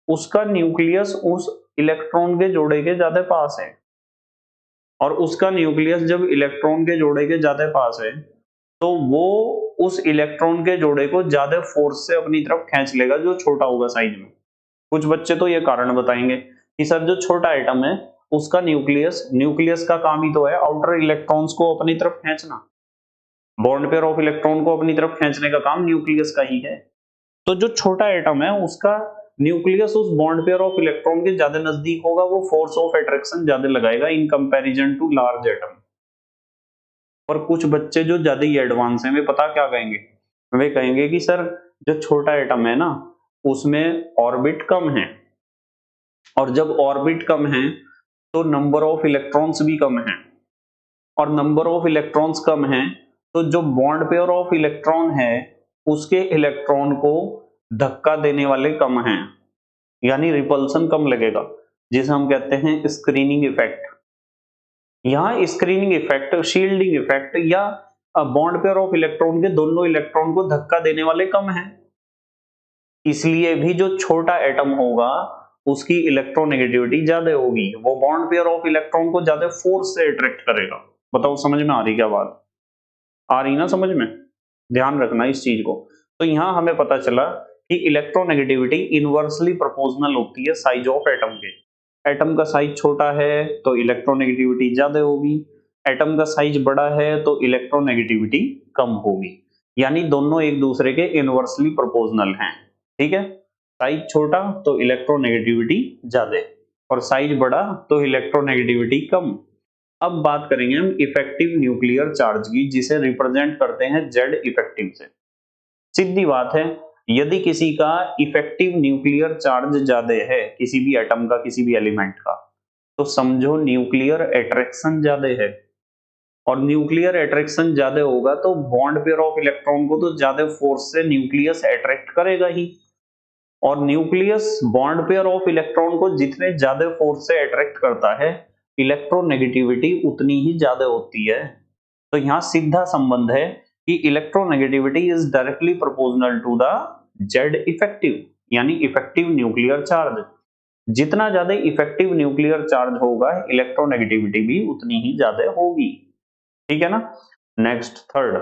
उसका न्यूक्लियस उस इलेक्ट्रॉन के जोड़े के ज्यादा पास है, और उसका न्यूक्लियस जब इलेक्ट्रॉन के जोड़े के ज्यादा पास है तो वो उस इलेक्ट्रॉन के जोड़े को ज्यादा फोर्स से अपनी तरफ खींच लेगा जो छोटा होगा साइज में। कुछ बच्चे तो ये कारण बताएंगे कि सर जो छोटा एटम है उसका न्यूक्लियस का काम ही तो है आउटर इलेक्ट्रॉन्स को अपनी तरफ खींचना, बॉन्ड पेयर ऑफ इलेक्ट्रॉन को अपनी तरफ खींचने का काम न्यूक्लियस का ही है। तो जो छोटा एटम है उसका न्यूक्लियस उस बॉन्ड पेयर ऑफ इलेक्ट्रॉन के ज्यादा नजदीक होगा, वो फोर्स ऑफ अट्रैक्शन ज्यादा लगाएगा in comparison to large atom. और कुछ बच्चे जो ज्यादा ही एडवांस हैं वे पता क्या कहेंगे, वे कहेंगे कि सर जो छोटा एटम है ना उसमें ऑर्बिट कम है, और जब ऑर्बिट कम है तो नंबर ऑफ इलेक्ट्रॉन्स भी कम है, और नंबर ऑफ इलेक्ट्रॉन्स कम है तो जो बॉन्ड पेयर ऑफ इलेक्ट्रॉन है उसके इलेक्ट्रॉन को धक्का देने वाले कम हैं, यानी रिपल्सन कम लगेगा, जिसे हम कहते हैं स्क्रीनिंग इफेक्ट। यहाँ स्क्रीनिंग इफेक्ट, शील्डिंग इफेक्ट या बॉन्ड पेयर ऑफ इलेक्ट्रॉन के दोनों इलेक्ट्रॉन को धक्का देने वाले कम हैं, इसलिए भी जो छोटा एटम होगा उसकी इलेक्ट्रोनेगेटिविटी ज्यादा होगी, वो बॉन्ड पेयर ऑफ इलेक्ट्रॉन को ज्यादा फोर्स से अट्रैक्ट करेगा। बताओ समझ में आ रही क्या बात? आ रही ना समझ में? ध्यान रखना इस चीज को। तो यहां हमें पता चला कि इलेक्ट्रोनेगेटिविटी इनवर्सली प्रोपोर्शनल होती है साइज ऑफ एटम के। एटम का साइज छोटा है तो इलेक्ट्रोनेगेटिविटी ज्यादा होगी, एटम का साइज बड़ा है तो इलेक्ट्रोनेगेटिविटी कम होगी, यानी दोनों एक दूसरे के इनवर्सली प्रोपोर्शनल हैं। ठीक है, साइज छोटा तो इलेक्ट्रोनेगेटिविटी ज्यादा और साइज बड़ा तो इलेक्ट्रोनेगेटिविटी कम। अब बात करेंगे हम इफेक्टिव न्यूक्लियर चार्ज की, जिसे रिप्रेजेंट करते हैं जेड इफेक्टिव से। सीधी बात है, यदि किसी का इफेक्टिव न्यूक्लियर चार्ज ज्यादा है, किसी भी एटम का किसी भी एलिमेंट का, तो समझो न्यूक्लियर अट्रैक्शन ज्यादा है, और न्यूक्लियर अट्रैक्शन ज्यादा होगा तो बॉन्ड पेयर ऑफ इलेक्ट्रॉन को तो ज्यादा फोर्स से न्यूक्लियस अट्रैक्ट करेगा ही, और nucleus bond pair of electron को जितने ज्यादा फोर्स से अट्रैक्ट करता है इलेक्ट्रोनेगेटिविटी उतनी ही ज्यादा होती है। तो यहां सीधा संबंध है कि electronegativity is directly proportional to the Z effective, यानी इफेक्टिव न्यूक्लियर चार्ज। जितना ज्यादा इफेक्टिव न्यूक्लियर चार्ज होगा इलेक्ट्रोनेगेटिविटी भी उतनी ही ज्यादा होगी। ठीक है ना? Next third,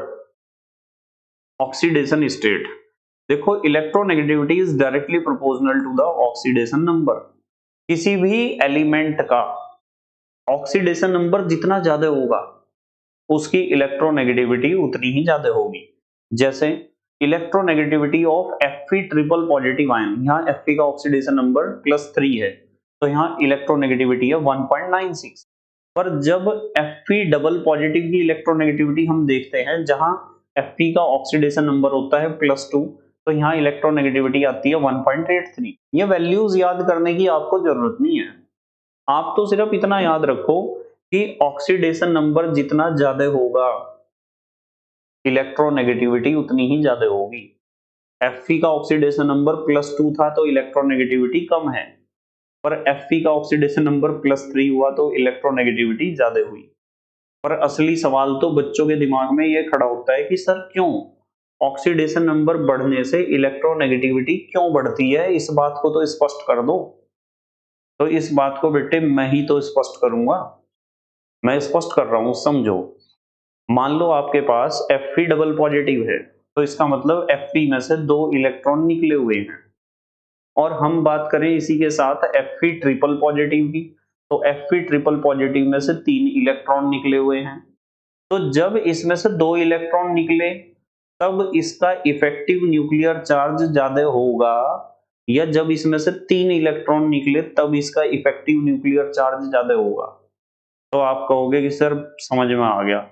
oxidation state. देखो electronegativity is directly proportional to the oxidation number. किसी भी एलिमेंट का ऑक्सीडेशन नंबर जितना ज्यादा होगा उसकी इलेक्ट्रोनेगेटिविटी उतनी ही ज्यादा होगी। जैसे electronegativity of Fe triple positive ion, यहाँ Fe का ऑक्सीडेशन नंबर +3 है तो यहाँ इलेक्ट्रोनेगेटिविटी है 1.96। पर जब Fe डबल पॉजिटिव की इलेक्ट्रोनेगेटिविटी हम देखते हैं जहां Fe का ऑक्सीडेशन नंबर होता है +2, तो यहाँ इलेक्ट्रोनेगेटिविटी आती है 1.83। ये वैल्यूज याद करने की आपको जरूरत नहीं है, आप तो सिर्फ इतना याद रखो कि ऑक्सीडेशन नंबर जितना ज्यादा होगा इलेक्ट्रोनेगेटिविटी उतनी ही ज्यादा होगी। Fe का ऑक्सीडेशन नंबर +2 था तो इलेक्ट्रोनेगेटिविटी कम है, पर Fe का ऑक्सीडेशन नंबर +3 हुआ तो इलेक्ट्रोनेगेटिविटी ज्यादा हुई। पर असली सवाल तो बच्चों के दिमाग में ये खड़ा होता है कि सर क्यों ऑक्सीडेशन नंबर बढ़ने से इलेक्ट्रोनेगेटिविटी क्यों बढ़ती है, इस बात को तो स्पष्ट कर दो। तो इस बात को बेटे मैं ही तो स्पष्ट करूंगा, मैं स्पष्ट कर रहा हूं, समझो। मान लो आपके पास Fe डबल पॉजिटिव है तो इसका मतलब Fe में से 2 इलेक्ट्रॉन निकले हुए हैं, और हम बात करें इसी के साथ Fe ट्रिपल पॉजिटिव की, तो Fe ट्रिपल पॉजिटिव में से 3 इलेक्ट्रॉन निकले हुए हैं। तो जब इसमें से 2 इलेक्ट्रॉन निकले तब इसका इफेक्टिव न्यूक्लियर चार्ज ज्यादा होगा या जब इसमें से 3 इलेक्ट्रॉन निकले तब इसका इफेक्टिव न्यूक्लियर चार्ज ज्यादा होगा? तो आप कहोगे कि सर समझ में आ गया,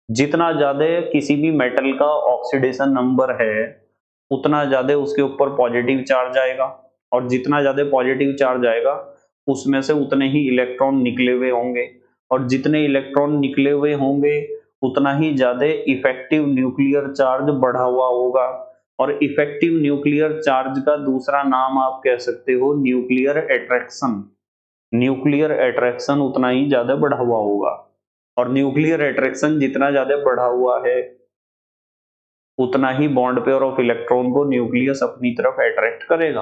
जितना ज्यादा किसी भी मेटल का ऑक्सीडेशन नंबर है उतना ज्यादा उसके ऊपर पॉजिटिव चार्ज आएगा, और जितना ज्यादा पॉजिटिव चार्ज आएगा उसमें से उतने ही इलेक्ट्रॉन निकले हुए होंगे, और जितने इलेक्ट्रॉन निकले हुए होंगे उतना ही ज्यादा इफेक्टिव न्यूक्लियर चार्ज बढ़ा हुआ होगा। और इफेक्टिव न्यूक्लियर चार्ज का दूसरा नाम आप कह सकते हो न्यूक्लियर अट्रैक्शन। न्यूक्लियर अट्रैक्शन उतना ही ज्यादा बढ़ा हुआ होगा, और न्यूक्लियर अट्रैक्शन जितना ज्यादा बढ़ा हुआ है उतना ही बॉन्ड पेयर ऑफ इलेक्ट्रॉन को न्यूक्लियस अपनी तरफ अट्रैक्ट करेगा,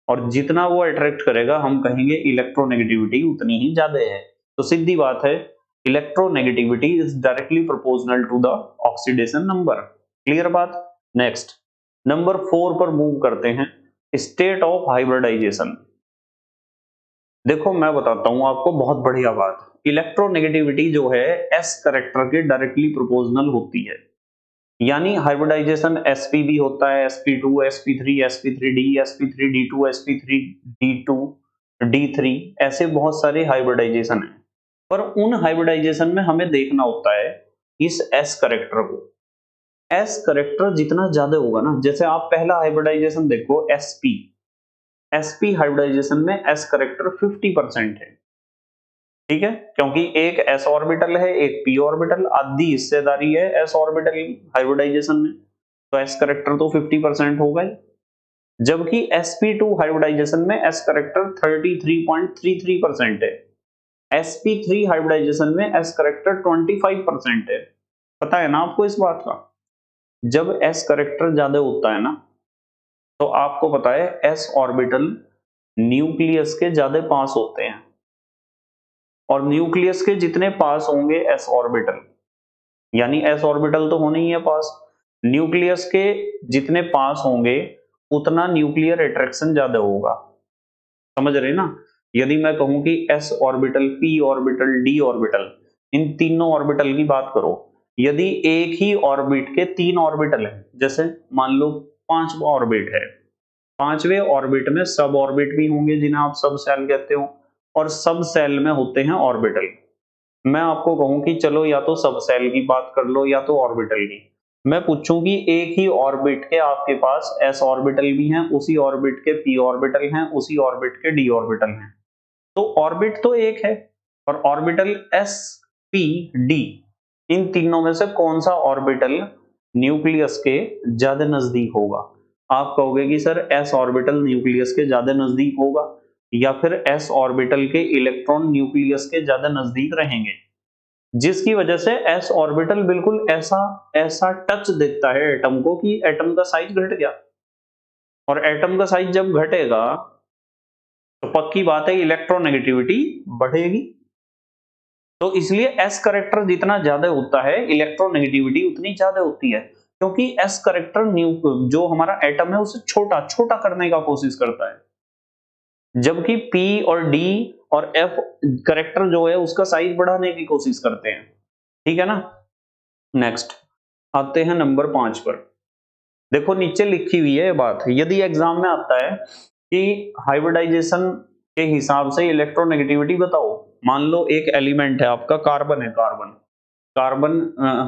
और जितना वो अट्रैक्ट करेगा हम कहेंगे इलेक्ट्रोनेगेटिविटी उतनी ही ज्यादा है। तो सीधी बात है, electronegativity is directly proportional to the oxidation number. Clear बात। नेक्स्ट नंबर 4 पर मूव करते हैं, स्टेट ऑफ हाइब्रिडाइजेशन। देखो मैं बताता हूं आपको बहुत बढ़िया बात, इलेक्ट्रोनेगेटिविटी जो है एस करेक्टर के डायरेक्टली प्रोपोर्शनल होती है। यानी हाइब्रिडाइजेशन sp भी होता है, sp2 sp3 sp3d sp3d2 sp3d2 d3, ऐसे बहुत सारे हाइब्रिडाइजेशन है। पर उन हाइब्रिडाइजेशन में हमें देखना होता है इस s करेक्टर को। s करेक्टर जितना ज्यादा होगा ना, जैसे आप पहला हाइब्रिडाइजेशन देखो sp हाइब्रिडाइजेशन में s करेक्टर 50% है, ठीक है, क्योंकि एक s ऑर्बिटल है एक p ऑर्बिटल, आधी हिस्सेदारी है s ऑर्बिटल हाइब्रिडाइजेशन में, तो s करेक्टर तो 50% होगा ही। जबकि sp2 हाइब्रिडाइजेशन में s करेक्टर 33.33% है, sp3 हाइब्रिडाइजेशन में s करेक्टर 25% है। पता है ना आपको इस बात का? जब s करेक्टर ज्यादा होता है ना, तो आपको पता है s ऑर्बिटल न्यूक्लियस के ज्यादा पास होते हैं, और न्यूक्लियस के जितने पास होंगे s ऑर्बिटल, यानी s ऑर्बिटल तो होने ही है पास, न्यूक्लियस के जितने पास होंगे उतना न्यूक्लियर अट्रैक्शन ज्यादा होगा। समझ रहे ना? यदि मैं कहूं कि s orbital, p orbital, d orbital, इन तीनों ऑर्बिटल की बात करो, यदि एक ही ऑर्बिट के 3 ऑर्बिटल है, जैसे मान लो 5वां ऑर्बिट है, 5वें ऑर्बिट में सब ऑर्बिट भी होंगे जिन्हें आप सब सेल कहते हो, और सब सेल में होते हैं ऑर्बिटल। मैं आपको कहूं कि चलो या तो सब सेल की बात कर लो या तो ऑर्बिटल की, मैं पूछूं कि एक ही ऑर्बिट के आपके पास s ऑर्बिटल भी हैं, उसी ऑर्बिट के p ऑर्बिटल हैं, उसी ऑर्बिट के d ऑर्बिटल हैं, तो ऑर्बिट तो एक है, और ऑर्बिटल s p d, इन तीनों में से कौन सा ऑर्बिटल न्यूक्लियस के ज्यादा नजदीक होगा? आप कहोगे कि सर s ऑर्बिटल न्यूक्लियस के ज्यादा नजदीक होगा, या फिर s ऑर्बिटल के इलेक्ट्रॉन न्यूक्लियस के ज्यादा नजदीक रहेंगे, जिसकी वजह से s ऑर्बिटल बिल्कुल ऐसा ऐसा टच देता है एटम को कि एटम का साइज घट गया, और एटम का साइज जब घटेगा तो पक्की बात है इलेक्ट्रोनेगेटिविटी बढ़ेगी। तो इसलिए s करेक्टर जितना ज्यादा होता है इलेक्ट्रोनेगेटिविटी उतनी ज्यादा होती है, क्योंकि s करेक्टर जो हमारा एटम है उसे छोटा छोटा करने का कोशिश करता है, जबकि p और d और f करेक्टर जो है उसका साइज बढ़ाने की कोशिश करते हैं। ठीक है ना? नेक्स्ट आते हैं नंबर 5 पर। देखो नीचे लिखी हुई है बात, यदि एग्जाम में आता है कि हाइब्रिडाइजेशन के हिसाब से इलेक्ट्रोनेगेटिविटी बताओ, मान लो एक एलिमेंट है आपका कार्बन है, कार्बन कार्बन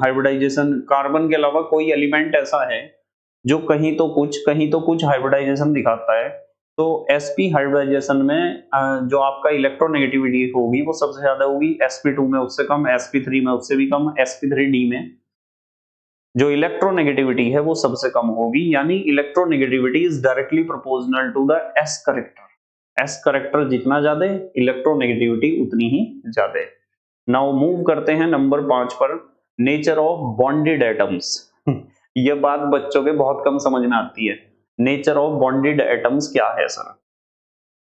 हाइब्रिडाइजेशन, कार्बन के अलावा कोई एलिमेंट ऐसा है जो कहीं तो कुछ हाइब्रिडाइजेशन दिखाता है, तो sp हाइब्रिडाइजेशन में जो आपका इलेक्ट्रोनेगेटिविटी होगी वो सबसे ज्यादा होगी, sp2 में उससे कम, sp3 में उससे भी कम, sp3d में जो इलेक्ट्रोनेगेटिविटी है वो सबसे कम होगी, यानी electronegativity is directly proportional to the s character. s character जितना ज्यादा इलेक्ट्रोनेगेटिविटी उतनी ही ज्यादा। नाउ मूव करते हैं नंबर 5 पर, नेचर ऑफ बॉन्डेड एटम्स। यह बात बच्चों के बहुत कम समझ में आती है, नेचर ऑफ बॉन्डेड एटम्स क्या है सर?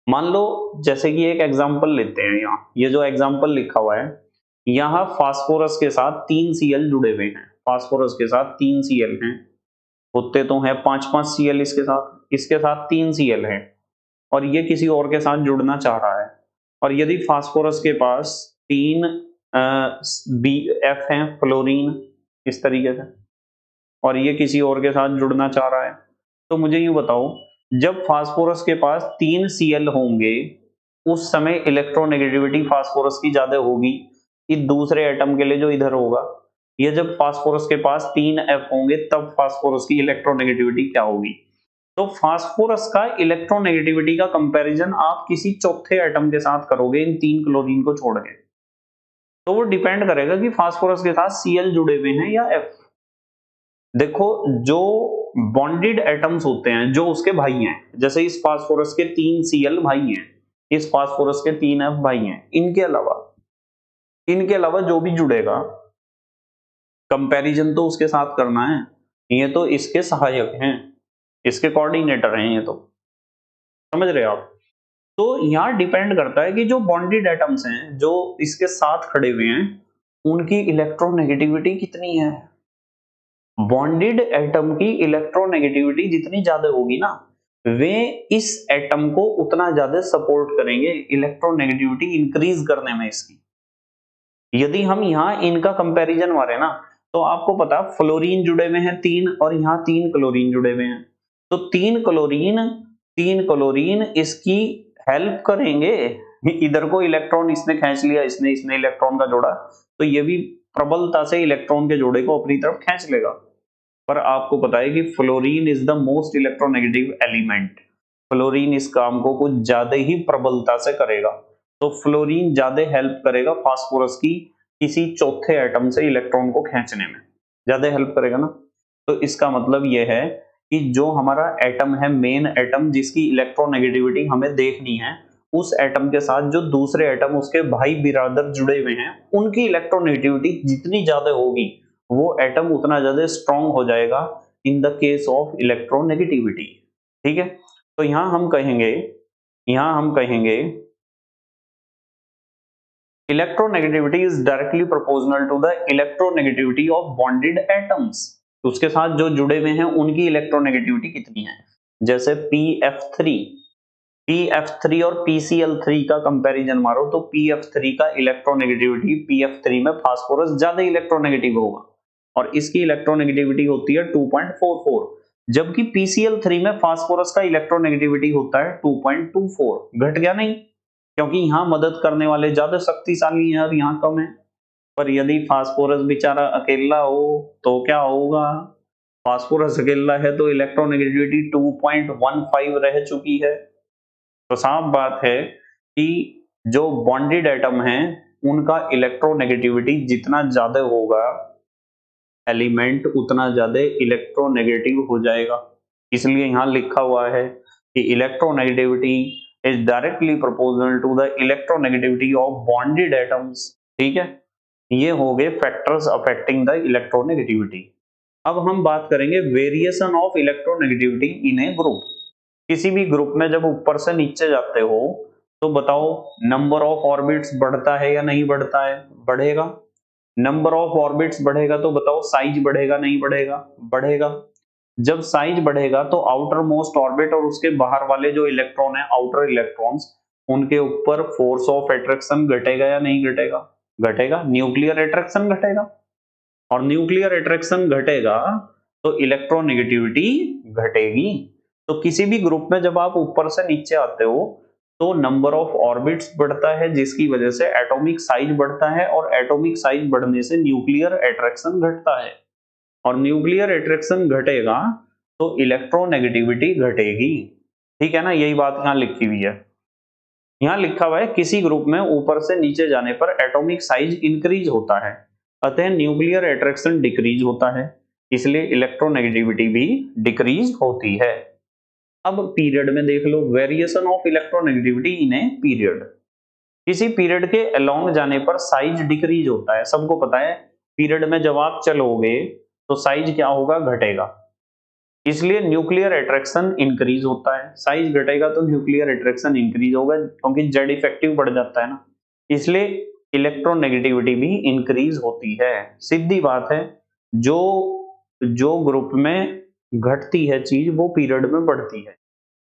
मान लो जैसे कि एक एग्जांपल लेते हैं, यहाँ ये जो एग्जांपल लिखा हुआ है, यहाँ फास्फोरस के साथ 3 Cl जुड़े हुए हैं, फास्फोरस के साथ 3 Cl हैं, होते तो हैं 5-5 Cl इसके साथ 3 Cl हैं, और ये किसी और के साथ जुड़ना चाह रहा है, और यदि फास्फोरस के पास 3 F हैं, फ्लोरीन इस तरीके से, और ये किसी और के साथ जुड़ना चाह रहा है, तो मुझे यूं बताओ जब फास्फोरस के पास 3 Cl होंगे उस समय इलेक्ट्रोनेगेटिविटी फास्फोरस की ज्यादा होगी कि दूसरे एटम के लिए जो इधर होगा, या जब फास्फोरस के पास 3 F होंगे तब फास्फोरस की इलेक्ट्रोनेगेटिविटी क्या होगी। तो फास्फोरस का इलेक्ट्रोनेगेटिविटी का कंपैरिजन आप किसी चौथे एटम के साथ करोगे इन 3 क्लोरीन को छोड़ के, तो वो डिपेंड करेगा कि फास्फोरस के साथ Cl जुड़े हुए हैं या F। देखो, जो बॉन्डेड एटम्स होते हैं जो उसके भाई हैं, जैसे इस फास्फोरस के 3 Cl भाई हैं, इस फास्फोरस के 3 F भाई हैं, इनके अलावा जो भी जुड़ेगा कंपैरिजन तो उसके साथ करना है। ये तो इसके सहायक हैं, इसके कोऑर्डिनेटर हैं, ये तो समझ रहे हो आप। तो यहाँ डिपेंड करता है कि जो बॉन्डेड एटम्स हैं जो इसके साथ खड़े हुए हैं उनकी इलेक्ट्रोनेगेटिविटी कितनी है। बॉन्डेड एटम की इलेक्ट्रोनेगेटिविटी जितनी ज्यादा होगी ना, वे इस एटम को उतना ज्यादा सपोर्ट करेंगे इलेक्ट्रोनेगेटिविटी इंक्रीज करने में इसकी। यदि हम यहाँ इनका कंपैरिजन मारे ना, तो आपको पता फ्लोरीन जुड़े हुए हैं 3 और यहाँ 3 क्लोरीन जुड़े हुए हैं, तो 3 क्लोरीन इसकी हेल्प करेंगे। इधर को इलेक्ट्रॉन इसने खींच लिया, इसने इलेक्ट्रॉन का जोड़ा, तो ये भी प्रबलता से इलेक्ट्रॉन के जोड़े को अपनी तरफ खींच लेगा। पर आपको पता है कि fluorine is the most electronegative element, fluorine इस काम को कुछ ज्यादा ही प्रबलता से करेगा, तो फ्लोरीन ज्यादा हेल्प करेगा फास्फोरस की किसी चौथे एटम से इलेक्ट्रॉन को खींचने में, ज्यादा हेल्प करेगा ना। तो इसका मतलब यह है कि जो हमारा एटम है, मेन एटम जिसकी इलेक्ट्रोनेगेटिविटी हमें देखनी है, उस एटम के साथ जो दूसरे एटम उसके भाई बिरादर जुड़े हुए हैं उनकी इलेक्ट्रोनेगेटिविटी जितनी ज्यादा होगी वो एटम उतना ज्यादा स्ट्रांग हो जाएगा in the case of electronegativity. ठीक है, तो यहां हम कहेंगे electronegativity is directly proportional to the electronegativity of bonded atoms. उसके साथ जो जुड़े हुए हैं उनकी इलेक्ट्रोनेगेटिविटी कितनी है। जैसे PF3 और PCl3 का कंपैरिजन मारो तो PF3 का इलेक्ट्रोनेगेटिविटी, PF3 में फास्फोरस ज्यादा इलेक्ट्रोनेगेटिव होगा और इसकी इलेक्ट्रोनेगेटिविटी होती है 2.44, जबकि PCl3 में फास्फोरस का इलेक्ट्रोनेगेटिविटी होता है 2.24। घट गया नहीं, क्योंकि यहाँ मदद करने वाले ज्यादा शक्तिशाली हैं और यहाँ कम है। पर यदि फास्फोरस बेचारा अकेला हो तो क्या होगा। फास्फोरस अकेला है तो इलेक्ट्रोनेगेटिविटी 2.15 रह चुकी है। तो साफ बात है कि जो बॉन्डेड एटम हैं उनका इलेक्ट्रोनेगेटिविटी जितना ज्यादा होगा एलिमेंट उतना ज्यादा इलेक्ट्रोनेगेटिव हो जाएगा। इसलिए यहाँ लिखा हुआ है कि electronegativity is directly proportional to the electronegativity of bonded atoms. ठीक है, ये हो गए फैक्टर्स अफेक्टिंग द इलेक्ट्रोनेगेटिविटी। अब हम बात करेंगे variation of electronegativity in A group. किसी भी ग्रुप में जब ऊपर से नीचे जाते हो तो बताओ नंबर ऑफ ऑर्बिट्स बढ़ता है या नहीं बढ़ता है। बढ़ेगा। नंबर ऑफ ऑर्बिट्स बढ़ेगा तो बताओ साइज बढ़ेगा नहीं बढ़ेगा। बढ़ेगा। जब साइज बढ़ेगा तो आउटर मोस्ट ऑर्बिट और उसके बाहर वाले जो इलेक्ट्रॉन है, आउटर इलेक्ट्रॉन्स, उनके ऊपर फोर्स ऑफ अट्रैक्शन घटेगा या नहीं घटेगा। घटेगा। न्यूक्लियर अट्रैक्शन घटेगा, और न्यूक्लियर अट्रैक्शन घटेगा तो इलेक्ट्रोनेगेटिविटी घटेगी। तो किसी भी ग्रुप में जब आप ऊपर से नीचे आते हो तो नंबर ऑफ ऑर्बिट्स बढ़ता है जिसकी वजह से एटॉमिक साइज बढ़ता है, और एटॉमिक साइज बढ़ने से न्यूक्लियर अट्रैक्शन घटता है, और न्यूक्लियर अट्रैक्शन घटेगा तो इलेक्ट्रोनेगेटिविटी घटेगी। ठीक है ना, यही बात यहाँ लिखी हुई है। यहाँ लिखा हुआ है किसी ग्रुप में ऊपर से नीचे जाने पर एटॉमिक साइज इंक्रीज होता है, अतः न्यूक्लियर अट्रैक्शन डिक्रीज होता है, इसलिए इलेक्ट्रोनेगेटिविटी भी डिक्रीज होती है। अब पीरियड में देख लो, variation of electronegativity in a period. किसी पीरियड के अलोंग जाने पर साइज डिक्रीज होता है। सबको पता है पीरियड में जब आप चलोगे तो साइज क्या होगा, घटेगा। इसलिए न्यूक्लियर अट्रैक्शन इंक्रीज होता है। साइज घटेगा तो न्यूक्लियर अट्रैक्शन इंक्रीज होगा, क्योंकि जेड इफेक्टिव बढ़ जाता है ना, इसलिए इलेक्ट्रोनेगेटिविटी भी इंक्रीज होती है। सीधी बात है, जो जो ग्रुप में घटती है चीज वो पीरियड में बढ़ती है,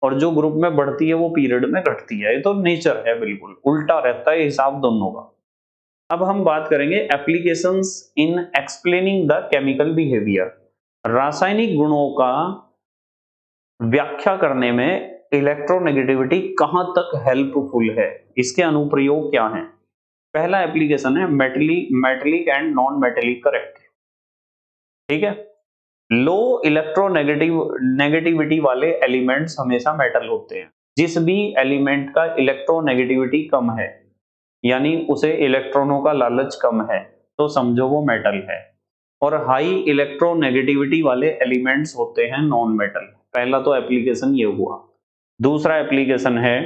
और जो ग्रुप में बढ़ती है वो पीरियड में घटती है। ये तो नेचर है, बिल्कुल उल्टा रहता है हिसाब दोनों का। अब हम बात करेंगे applications in explaining the chemical behaviour. रासायनिक गुणों का व्याख्या करने में इलेक्ट्रोनेगेटिविटी कहां तक हेल्पफुल है, इसके अनुप्रयोग क्या हैं। पहला एप्लीकेशन है metallic and non metallic correct. ठीक है, लो इलेक्ट्रोनेगेटिविटी वाले एलिमेंट्स हमेशा मेटल होते हैं। जिस भी एलिमेंट का इलेक्ट्रोनेगेटिविटी कम है, यानी उसे इलेक्ट्रॉनों का लालच कम है, तो समझो वो मेटल है। और हाई इलेक्ट्रोनेगेटिविटी वाले एलिमेंट्स होते हैं नॉन मेटल। पहला तो एप्लीकेशन ये हुआ। दूसरा एप्लीकेशन है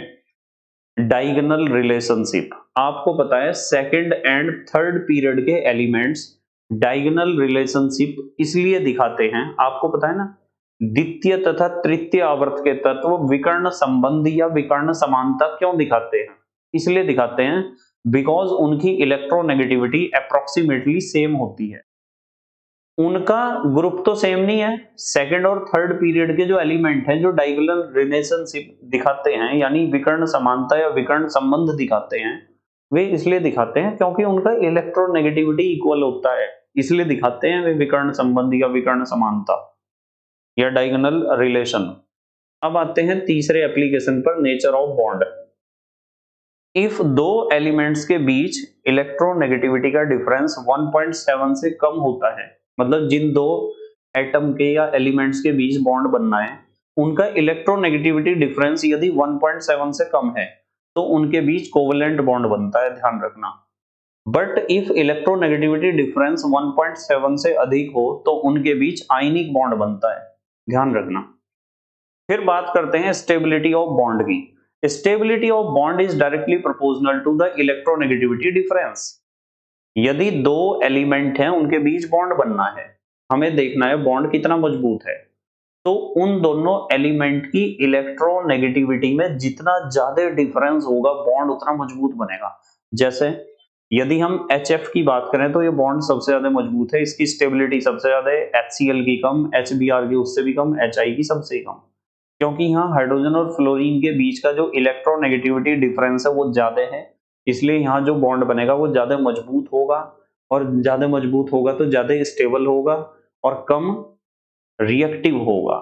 डायगोनल रिलेशनशिप। आपको पता है सेकंड एंड थर्ड पीरियड के एलिमेंट्स डायगोनल रिलेशनशिप इसलिए दिखाते हैं, आपको पता है ना, द्वितीय तथा तृतीय आवर्त के तत्व विकर्ण संबंध या विकर्ण समानता क्यों दिखाते हैं? इसलिए दिखाते हैं बिकॉज उनकी इलेक्ट्रोनेगेटिविटी अप्रोक्सीमेटली सेम होती है। उनका ग्रुप तो सेम नहीं है। सेकंड और थर्ड पीरियड के जो एलिमेंट हैं जो डायगोनल रिलेशनशिप दिखाते हैं, यानी विकर्ण समानता या विकर्ण संबंध दिखाते हैं, वे इसलिए दिखाते हैं क्योंकि उनका इलेक्ट्रोनेगेटिविटी इक्वल होता है। इसलिए दिखाते हैं वे विकर्ण संबंध या विकर्ण समानता या डायगोनल रिलेशन। अब आते हैं तीसरे एप्लीकेशन पर, नेचर ऑफ बॉन्ड। इफ दो एलिमेंट्स के बीच इलेक्ट्रोनेगेटिविटी का डिफरेंस 1.7 से कम होता है, मतलब जिन दो एटम के या एलिमेंट्स के बीच बॉन्ड बनना है, उनका इलेक्ट्रोनेगेटिविटी डिफरेंस यदि 1.7 से कम है तो उनके बीच कोवेलेंट बॉन्ड बनता है, ध्यान रखना। बट इफ इलेक्ट्रोनेगेटिविटी डिफरेंस 1.7 से अधिक हो तो उनके बीच आयनिक बॉन्ड बनता है, ध्यान रखना। फिर बात करते हैं स्टेबिलिटी ऑफ बॉन्ड की। Stability of bond is directly proportional to the electronegativity difference. यदि दो एलिमेंट हैं, उनके बीच बॉन्ड बनना है, हमें देखना है बॉन्ड कितना मजबूत है, तो उन दोनों एलिमेंट की इलेक्ट्रोनेगेटिविटी में जितना ज्यादा डिफरेंस होगा बॉन्ड उतना मजबूत बनेगा। जैसे यदि हम HF की बात करें तो ये बॉन्ड सबसे ज्यादा मजबूत है, इसकी स्टेबिलिटी सबसे ज्यादा है, HCl की कम, HBr की उससे भी कम, HI की सबसे कम, क्योंकि यहाँ हाइड्रोजन और फ्लोरीन के बीच का जो इलेक्ट्रोनेगेटिविटी डिफरेंस है वो ज्यादा है, इसलिए यहाँ जो बॉन्ड बनेगा वो ज्यादा मजबूत होगा, और ज्यादा मजबूत होगा तो ज्यादा स्टेबल होगा और कम रिएक्टिव होगा,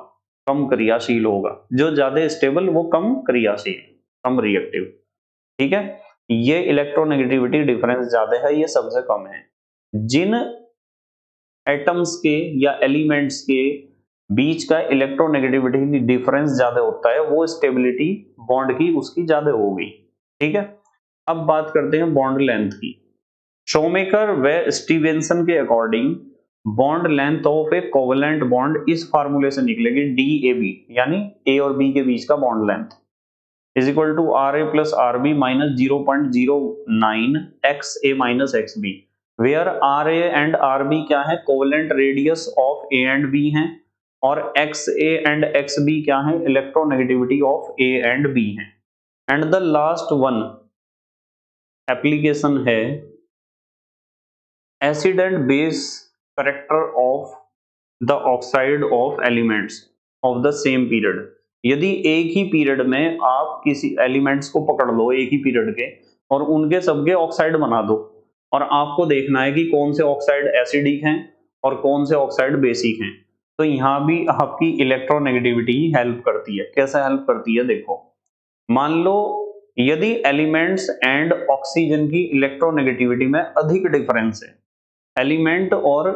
कम क्रियाशील होगा। जो ज्यादा स्टेबल वो कम क्रियाशील, कम रिएक्टिव। ठीक है, ये इलेक्ट्रोनेगेटिविटी डिफरेंस ज्यादा है, ये सबसे कम है। जिन एटम्स के या एलिमेंट्स के बीच का इलेक्ट्रोनेगेटिविटी डिफरेंस ज्यादा होता है, वो स्टेबिलिटी बॉन्ड की उसकी ज्यादा होगी। ठीक है, अब बात करते हैं बॉन्ड लेंथ की। शोमेकर व स्टीवेंसन के according bond length of A covalent bond इस फार्मूले से निकलेगी DAB, यानी A और B के बीच का bond length is equal to RA plus RB minus 0.09 XA minus XB, where RA and RB क्या है, covalent radius of A and B हैं, और XA एंड XB क्या है, electronegativity of A and B है। And the last one application है acid and base character of the oxide of elements of the same period. यदि एक ही period में आप किसी एलिमेंट्स को पकड़ लो, एक ही पीरियड के, और उनके सबके ऑक्साइड बना दो, और आपको देखना है कि कौन से ऑक्साइड एसिडिक हैं और कौन से ऑक्साइड बेसिक हैं, तो यहाँ भी आपकी इलेक्ट्रोनेगेटिविटी हेल्प करती है। कैसे हेल्प करती है देखो, मान लो यदि एलिमेंट्स एंड ऑक्सीजन की इलेक्ट्रोनेगेटिविटी में अधिक डिफरेंस है, एलिमेंट और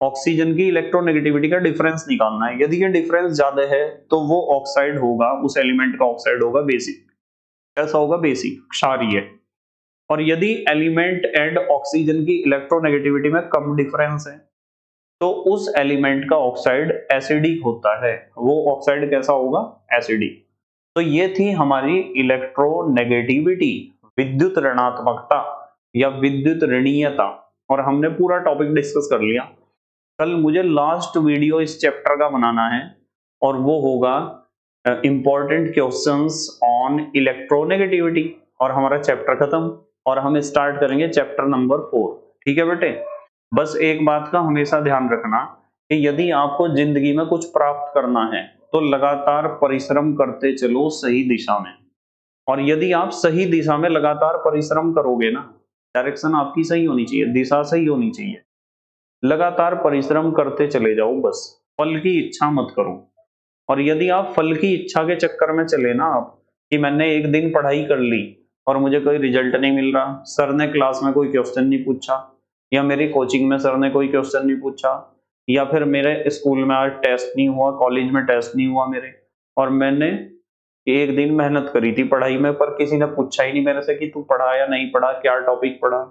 ऑक्सीजन की इलेक्ट्रोनेगेटिविटी का डिफरेंस निकालना है, यदि ये डिफरेंस ज्यादा है तो वो ऑक्साइड होगा, उस एलिमेंट का ऑक्साइड होगा बेसिक। कैसा होगा, बेसिक, क्षारीय। और यदि एलिमेंट एंड ऑक्सीजन की इलेक्ट्रोनेगेटिविटी में कम डिफरेंस है तो उस एलिमेंट का ऑक्साइड एसिडिक होता है। वो ऑक्साइड कैसा होगा, एसिडिक। तो ये थी हमारी इलेक्ट्रोनेगेटिविटी, विद्युत ऋणात्मकता या विद्युत ऋणीयता, और हमने पूरा टॉपिक डिस्कस कर लिया। कल मुझे लास्ट वीडियो इस चैप्टर का बनाना है और वो होगा इंपॉर्टेंट क्वेश्चंस ऑन इलेक्ट्रोनेगेटिविटी, और हमारा चैप्टर खत्म, और हम स्टार्ट करेंगे चैप्टर नंबर 4। ठीक है बेटे, बस एक बात का हमेशा ध्यान रखना कि यदि आपको जिंदगी में कुछ प्राप्त करना है तो लगातार परिश्रम करते चलो सही दिशा में, और यदि आप सही दिशा में लगातार परिश्रम करोगे ना, डायरेक्शन आपकी सही होनी चाहिए, दिशा सही होनी चाहिए, लगातार परिश्रम करते चले जाओ, बस फल की इच्छा मत करो। और यदि आप फल की इच्छा के चक्कर में चले ना आप, कि मैंने एक दिन पढ़ाई कर ली और मुझे कोई रिजल्ट नहीं मिल रहा, सर ने क्लास में कोई क्वेश्चन नहीं पूछा, या मेरी कोचिंग में सर ने कोई क्वेश्चन नहीं पूछा, या फिर मेरे स्कूल में आज टेस्ट नहीं हुआ, कॉलेज में टेस्ट नहीं हुआ मेरे, और मैंने एक दिन मेहनत करी थी पढ़ाई में, पर किसी ने पूछा ही नहीं मेरे से कि तू पढ़ा या नहीं पढ़ा, क्या टॉपिक पढ़ा,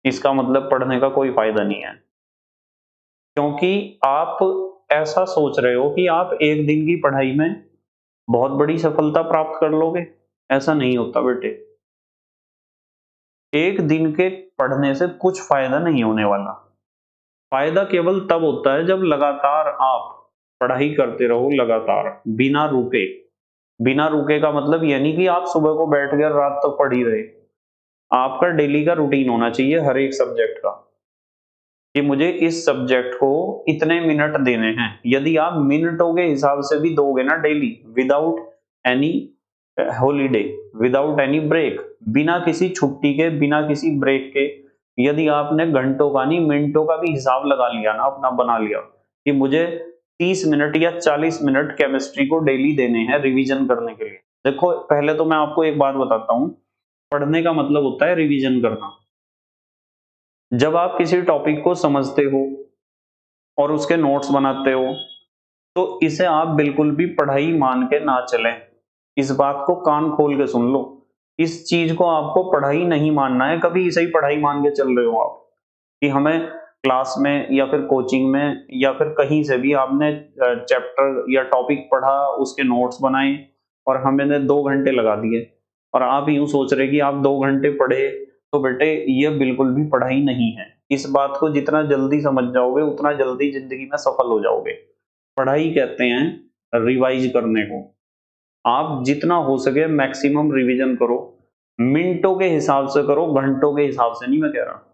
इसका मतलब पढ़ने का कोई फायदा नहीं है। क्योंकि आप ऐसा सोच रहे हो कि आप एक दिन की पढ़ाई में बहुत बड़ी सफलता प्राप्त कर लोगे, ऐसा नहीं होता बेटे। एक दिन के पढ़ने से कुछ फायदा नहीं होने वाला। फायदा केवल तब होता है जब लगातार आप पढ़ाई करते रहो, लगातार बिना रुके। बिना रुके का मतलब ये नहीं कि आप सुबह को बैठ गए रात तक पढ़ ही रहे। आपका डेली का रूटीन होना चाहिए हर एक सब्जेक्ट का, कि मुझे इस सब्जेक्ट को इतने मिनट देने हैं। यदि आप मिनटों के हिसाब से भी दोगे ना daily, without any holiday, without any break, बिना किसी छुट्टी के, बिना किसी ब्रेक के, यदि आपने घंटों का नहीं मिनटों का भी हिसाब लगा लिया ना, अपना बना लिया कि मुझे 30 मिनट या 40 मिनट केमिस्ट्री को डेली देने हैं रिवीजन करने के लिए। देखो, पहले तो मैं आपको एक बात बताता हूँ, पढ़ने का मतलब होता है रिवीजन करना। जब आप किसी टॉपिक को समझते हो और उसके नोट्स बनाते हो, तो इसे आप बिल्कुल भी पढ़ाई मान के ना चलें। इस बात को कान खोल के सुन लो। इस चीज को आपको पढ़ाई नहीं मानना है, कभी इसे ही पढ़ाई मान के चल रहे हो आप, कि हमें क्लास में या फिर कोचिंग में या फिर कहीं से भी आपने चैप्टर या टॉपिक पढ़ा, उसके नोट्स बनाए और हमने 2 घंटे लगा दिए, और आप यूं सोच रहे कि आप 2 घंटे पढ़े, तो बेटे ये बिल्कुल भी पढ़ाई नहीं है। इस बात को जितना जल्दी समझ जाओगे उतना जल्दी जिंदगी में सफल हो जाओगे। पढ़ाई कहते हैं रिवाइज करने को। आप जितना हो सके मैक्सिमम रिवीजन करो, मिनटों के हिसाब से करो, घंटों के हिसाब से नहीं मैं कह रहा।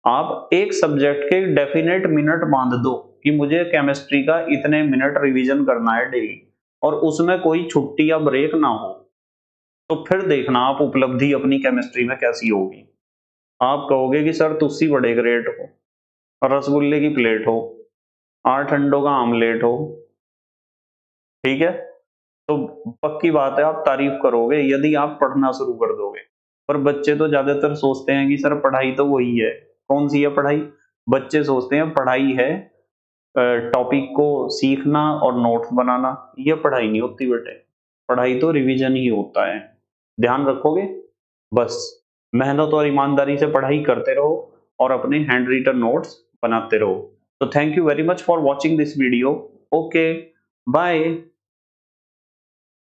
आप एक सब्जेक्ट के डेफिनेट मिनट बांध दो कि मुझे केमिस्ट्री का इतने मिनट रिवीजन करना है डेली, और उसमें कोई छुट्टी या ब्रेक ना हो, तो फिर देखना आप उपलब्धि अपनी केमिस्ट्री में कैसी होगी। आप कहोगे कि सर तुस्सी बड़े ग्रेट हो, रसगुल्ले की प्लेट हो, 8 अंडों का आमलेट हो, ठीक है, तो पक्की बात है आप तारीफ करोगे यदि आप पढ़ना शुरू कर दोगे। पर बच्चे तो ज्यादातर सोचते हैं कि सर पढ़ाई तो वही है। कौन सी है पढ़ाई? बच्चे सोचते हैं पढ़ाई है टॉपिक को सीखना और नोट्स बनाना। ये पढ़ाई नहीं होती बेटे, पढ़ाई तो रिवीजन ही होता है। ध्यान रखोगे? बस मेहनत और ईमानदारी से पढ़ाई करते रहो और अपने हैंड रिटन नोट्स बनाते रहो। तो thank you very much for watching this video. Okay, bye.